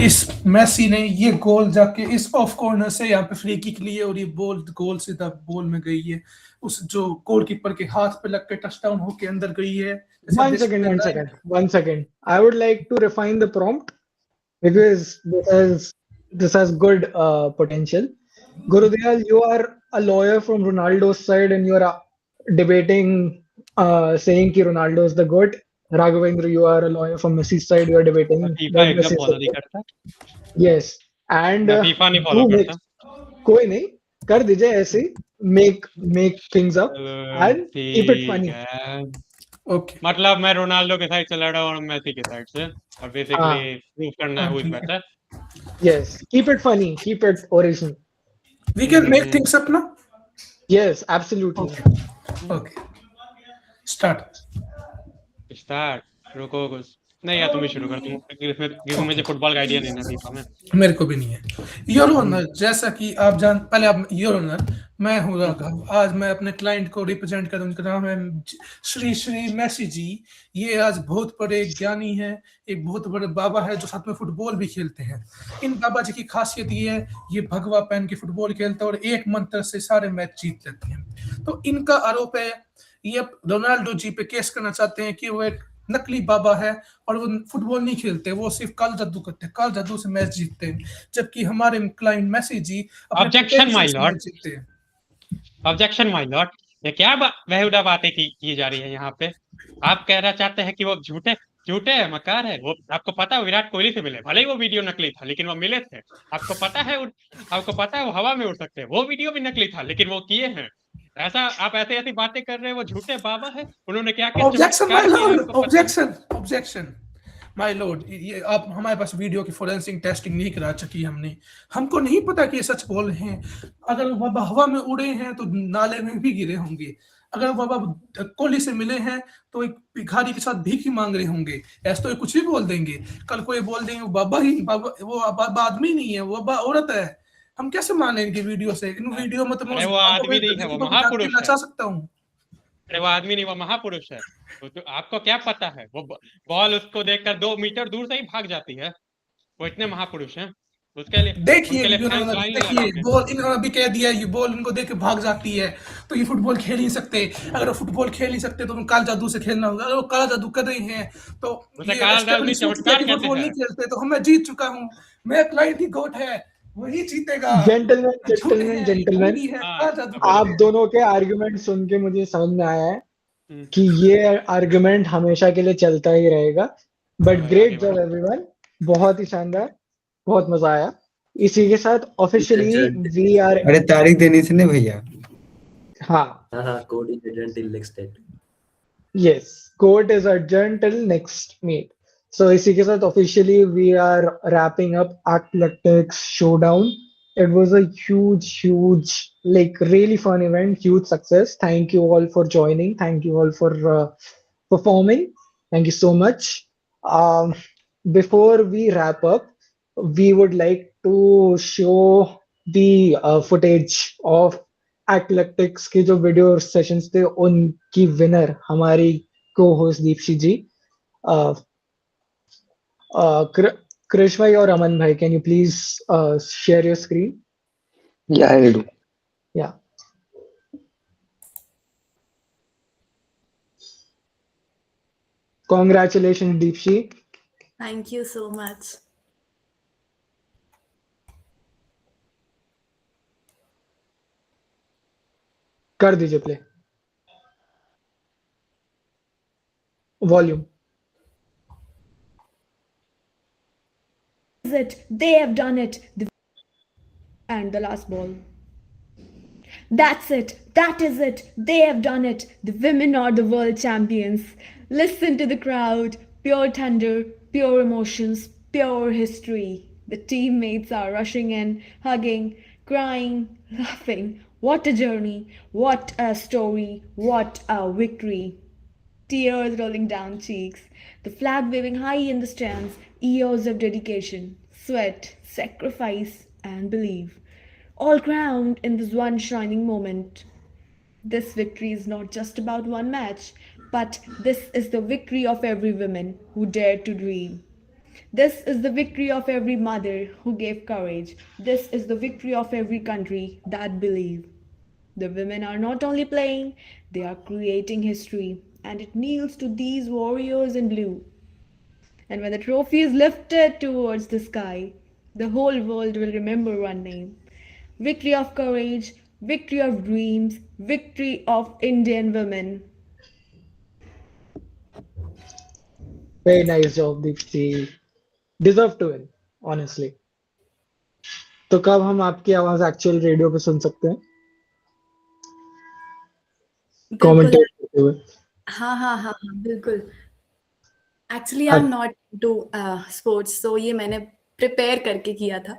इस मेसी ने ये गोल जाके इस ऑफ कॉर्नर से यहाँ पे फ्री किक ली है और ये बॉल गोल सीधा बॉल में गई है, उस जो गोलकीपर के हाथ पे लग के टचडाउन होके अंदर गई है। one second. I would like to refine the prompt because this has good potential. Gurudayal, you are a lawyer from Ronaldo's side and you are debating, saying कि Ronaldo is the GOAT. Raghavendra, you are a lawyer from Messi's side. You are debating FIFA that एकदम Messi is follow the नहीं GOAT. करता, Yes, and मैं FIFA नहीं follow do करता। make, कोई नहीं, कर दीजिए ऐसे ही, make things up and keep it ठीक funny. है, ओके, मतलब मैं रोनाल्डो के साइड से लड़ा और मेसी के साइड से, और बेसिकली प्रूव करना है who is better. Yes, keep it funny, keep it original. We can make things up ना। Yes, absolutely. Okay, start. रुको कुछ नहीं यार, तुम ही शुरू कर, क्योंकि मुझे फुटबॉल का आइडिया नहीं है फीफा में। मेरे को भी नहीं है। योर ऑनर, जैसा कि आप पहले आप, योर ऑनर, मैं हूँ राघव, आज मैं अपने क्लाइंट को रिप्रेजेंट करूँ, उनका नाम है श्री श्री मेसी जी। ये आज बहुत बड़े ज्ञानी है, एक बहुत बड़े बाबा है जो साथ में फुटबॉल भी खेलते हैं। इन बाबा जी की खासियत ये है, ये भगवा पहन के फुटबॉल खेलते हैं और एक मंत्र से सारे मैच जीत लेते हैं। तो इनका आरोप है, ये रोनाल्डो जी पे केस करना चाहते हैं कि वो एक नकली बाबा है और वो फुटबॉल नहीं खेलते, वो सिर्फ काल जादू करते हैं, काल जादू से मैच जीतते हैं, जबकि हमारे client Messi ji objection my lord, जीतते हैं। ऑब्जेक्शन माय लॉर्ड, ये क्या बेहुदा बातें की जा रही है यहाँ पे। आप कहना चाहते हैं कि वो झूठे है, मकार है। वो आपको पता है विराट कोहली से मिले, भले ही वो वीडियो नकली था लेकिन वो मिले थे। आपको पता है वो हवा में उड़ सकते हैं, वो वीडियो भी नकली था लेकिन वो किए हैं। ऐसा आप ऐसी बातें कर रहे हैं, वो झूठे बाबा है, उन्होंने क्या क्या चमत्कार किए आपको पता है? ऑब्जेक्शन माय लॉर्ड, ये आप हमारे पास वीडियो की फोरेंसिक टेस्टिंग नहीं करा चुकी हमने, हमको नहीं पता कि ये सच बोल रहे हैं। अगर बाबा हवा में उड़े हैं तो नाले में भी गिरे होंगे, अगर बाबा कोहली से मिले हैं तो एक भिखारी के साथ भीख ही मांग रहे होंगे, ऐसा तो कुछ भी बोल देंगे। कल कोई बोल देंगे वो बाबा आदमी नहीं है, वो बाबा औरत है, हम कैसे माने इनकी वीडियो से? इन वीडियो में तो मैं वो आदमी नहीं है, वो महापुरुष है। नचा सकता हूँ। अरे वो आदमी नहीं, वो महापुरुष है। तो आपको क्या पता है, वो बॉल उसको देखकर 2 मीटर दूर से ही भाग जाती है, वो इतने महापुरुष हैं। उसके लिए देखिए फैंस लाइन देखिए, बॉल इन्होंने अभी कह दिया, ये बॉल इनको देख के भाग जाती है, तो ये फुटबॉल खेल नहीं सकते। अगर वो फुटबॉल खेल नहीं सकते तो काला जादू से खेलना होगा। अगर वो काला जादू कर रहे हैं तो फुटबॉल नहीं खेलते, तो मैं जीत चुका हूँ, मेरा क्लाइंट ही गोट है, वही जीतेगा। जेंटलमैन, आप दोनों के आर्गुमेंट सुन के मुझे समझ में आया है कि ये आर्गुमेंट हमेशा के लिए चलता ही रहेगा। बट ग्रेट जॉब एवरीवन, बहुत ही शानदार, बहुत मजा आया। इसी के साथ ऑफिशियली वी आर, अरे तारीख देनी थी ना भैया। हाँ, court is adjourn till next date. Yes, court is adjourn till next meet. So इसी के साथ officially we are wrapping up Athletics Showdown. It was a huge, like really fun event, huge success. Thank you all for joining. Thank you all for performing. Thank you so much. Before we wrap up, we would like to show the footage of Athletics के जो video sessions थे, उनकी winner हमारी co-host Deepshi ji. Krish bhai or Aman bhai, can you please share your screen? Yeah, I will do. Yeah. Congratulations, Deepshi. Thank you so much. कर दीजिए play, volume. is it. They have done it. And the last ball. That's it. That is it. They have done it. The women are the world champions. Listen to the crowd. Pure thunder, pure emotions, pure history. The teammates are rushing in, hugging, crying, laughing. What a journey. What a story. What a victory. Tears rolling down cheeks. The flag waving high in the stands. Years of dedication, sweat, sacrifice, and belief. All crowned in this one shining moment. This victory is not just about one match, but this is the victory of every woman who dared to dream. This is the victory of every mother who gave courage. This is the victory of every country that believed. The women are not only playing, they are creating history, and it kneels to these warriors in blue. And when the trophy is lifted towards the sky, the whole world will remember one name. Victory of courage, victory of dreams, victory of Indian women. Very nice job, Deepti. Deserve to win, honestly. तो कब हम आपकी आवाज actual radio पे सुन सकते हैं? Commentate करते हुए। हाँ हाँ हाँ हाँ बिल्कुल। Actually I am not to sports, so ये मैंने प्रिपेयर करके किया था।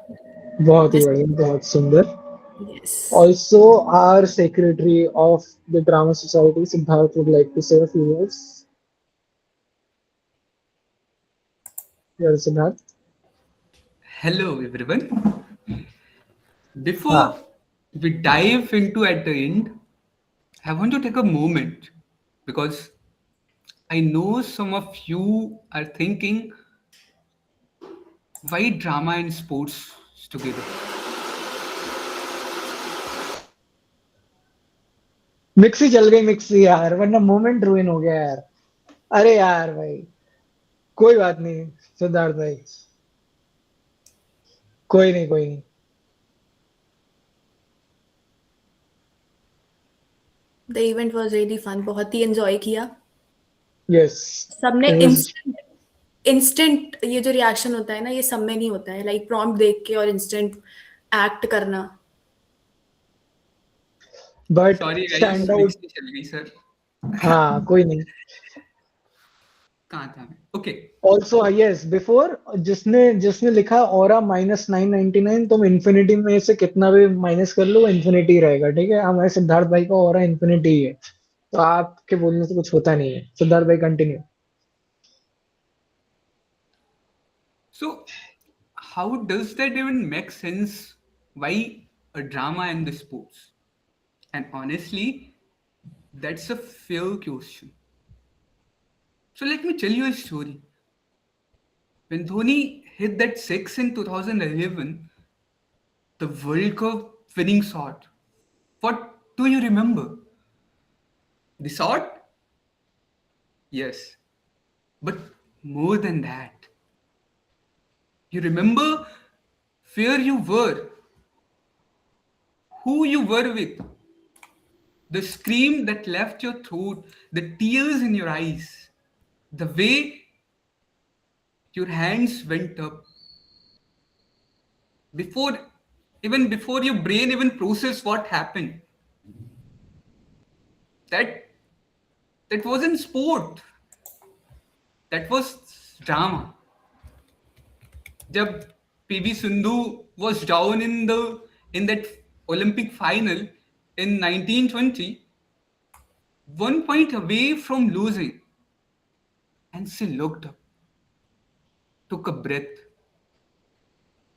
बहुत ही बढ़िया, बहुत सुंदर। Yes. Also, our secretary of the Drama Society, Siddharth, would like to say a few words. Yes, Siddharth. Hello, everyone. Before we dive into at the end, I want to take a moment because I know some of you are thinking, why drama and sports together? Mixie चल गई mixie यार, वरना moment ruin हो गया यार। अरे यार भाई, कोई बात नहीं सिद्धार्थ भाई, कोई नहीं। The event was really fun. बहुत ही enjoy किया। Yes. सबने instant ये जो रिएक्शन होता है ना, ये सब में नहीं होता है। Like prompt देख के और instant act करना। But Sorry guys, stand out. Mixie चल गई सर। हाँ, कोई नहीं। कहाँ था मैं? Okay. Also, yes, before जिसने लिखा ऑरा -999, तुम इन्फिनिटी में से कितना भी माइनस कर लो, इन्फिनिटी रहेगा, ठीक है? हमारे सिद्धार्थ भाई का ऑरा इन्फिनिटी है, तो आपके बोलने से कुछ होता नहीं है। सिद्धार्थ भाई continue. So, how does that even make sense? Why a drama and the sports? And honestly, that's a fair question. So let me tell you a story. When Dhoni hit that six in 2011, the World Cup winning shot, what do you remember? The shot? Yes. But more than that, you remember where you were, who you were with, the scream that left your throat, the tears in your eyes, the way your hands went up before your brain even processed what happened. That wasn't sport. That was drama. जब PV Sindhu was down in that Olympic final in 1920, 1 point away from losing, and she looked up, took a breath,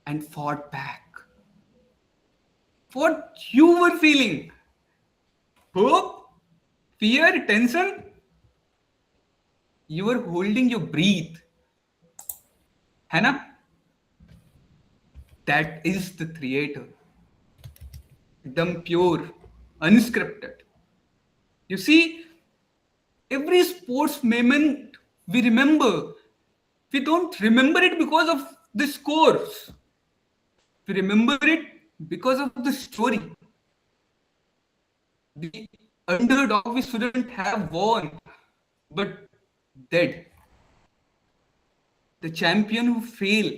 and fought back. What you were feeling? Hope? Fear? Tension? You were holding your breath. है ना? That is the theater. एकदम pure, unscripted. You see, every sports moment we remember, we don't remember it because of the scores. We remember it because of the story. The underdog we shouldn't have won, but dead. The champion who failed,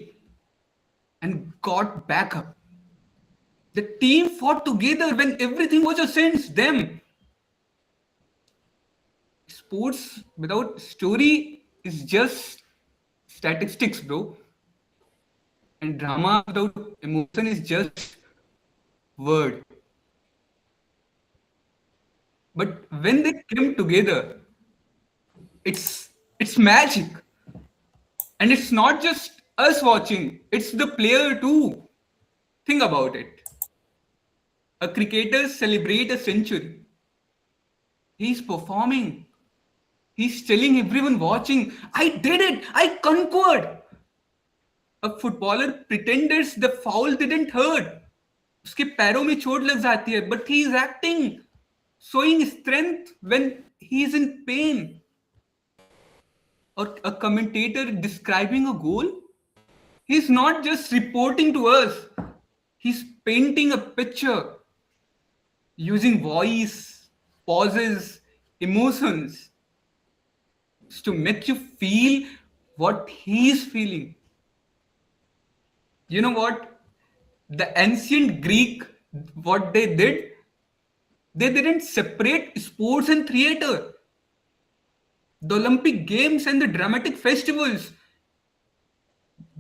and got back up. The team fought together when everything was against them. Sports without story is just statistics, bro. And drama without emotion is just word. But when they came together, it's magic. And it's not just us watching, it's the player too. Think about it. A cricketer celebrate a century. He's performing. He's telling everyone watching, I did it, I conquered. A footballer pretends the foul didn't hurt. उसके पैरों में चोट लग जाती है, but he is acting, showing strength when he is in pain. Or a commentator describing a goal, he's not just reporting to us, he's painting a picture using voice, pauses, emotions to make you feel what he's feeling. You know what? The ancient Greek, what they did, they didn't separate sports and theater. The Olympic Games and the dramatic festivals,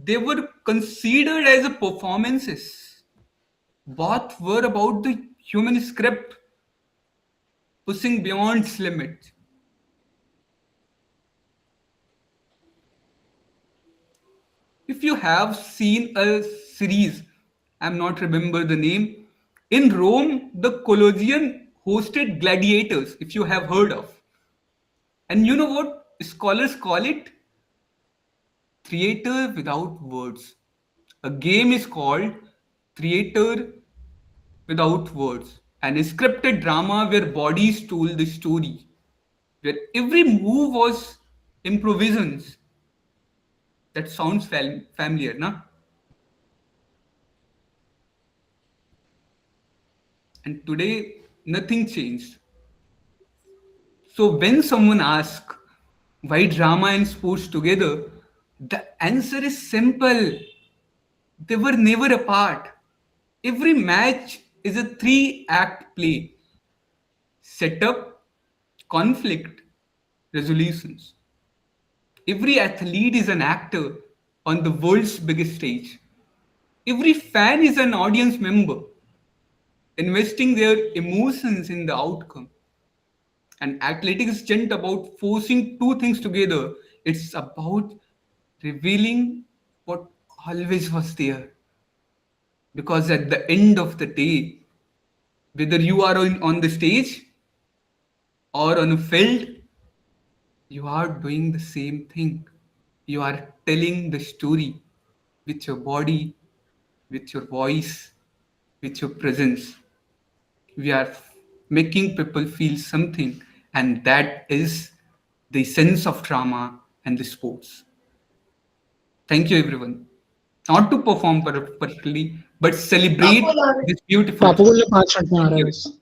they were considered as performances. Both were about the human script pushing beyond its limits. If you have seen a series, I'm not remember the name, in Rome, the Colosseum hosted gladiators, if you have heard of. And you know what scholars call it? Theater without words. A game is called theater without words. An scripted drama where bodies told the story, where every move was improvisations. That sounds familiar, na? And today, nothing changed. So when someone asks, why drama and sports together? The answer is simple. They were never apart. Every match is a 3-act play. Setup, conflict, resolutions. Every athlete is an actor on the world's biggest stage. Every fan is an audience member, investing their emotions in the outcome. And athletics isn't about forcing two things together. It's about revealing what always was there. Because at the end of the day, whether you are on the stage or on a field, you are doing the same thing. You are telling the story with your body, with your voice, with your presence. We are making people feel something, and that is the sense of drama and the sports. Thank you, everyone. Not to perform perfectly, but celebrate this beautiful. पापू को 5 minute में आ रहा है बस.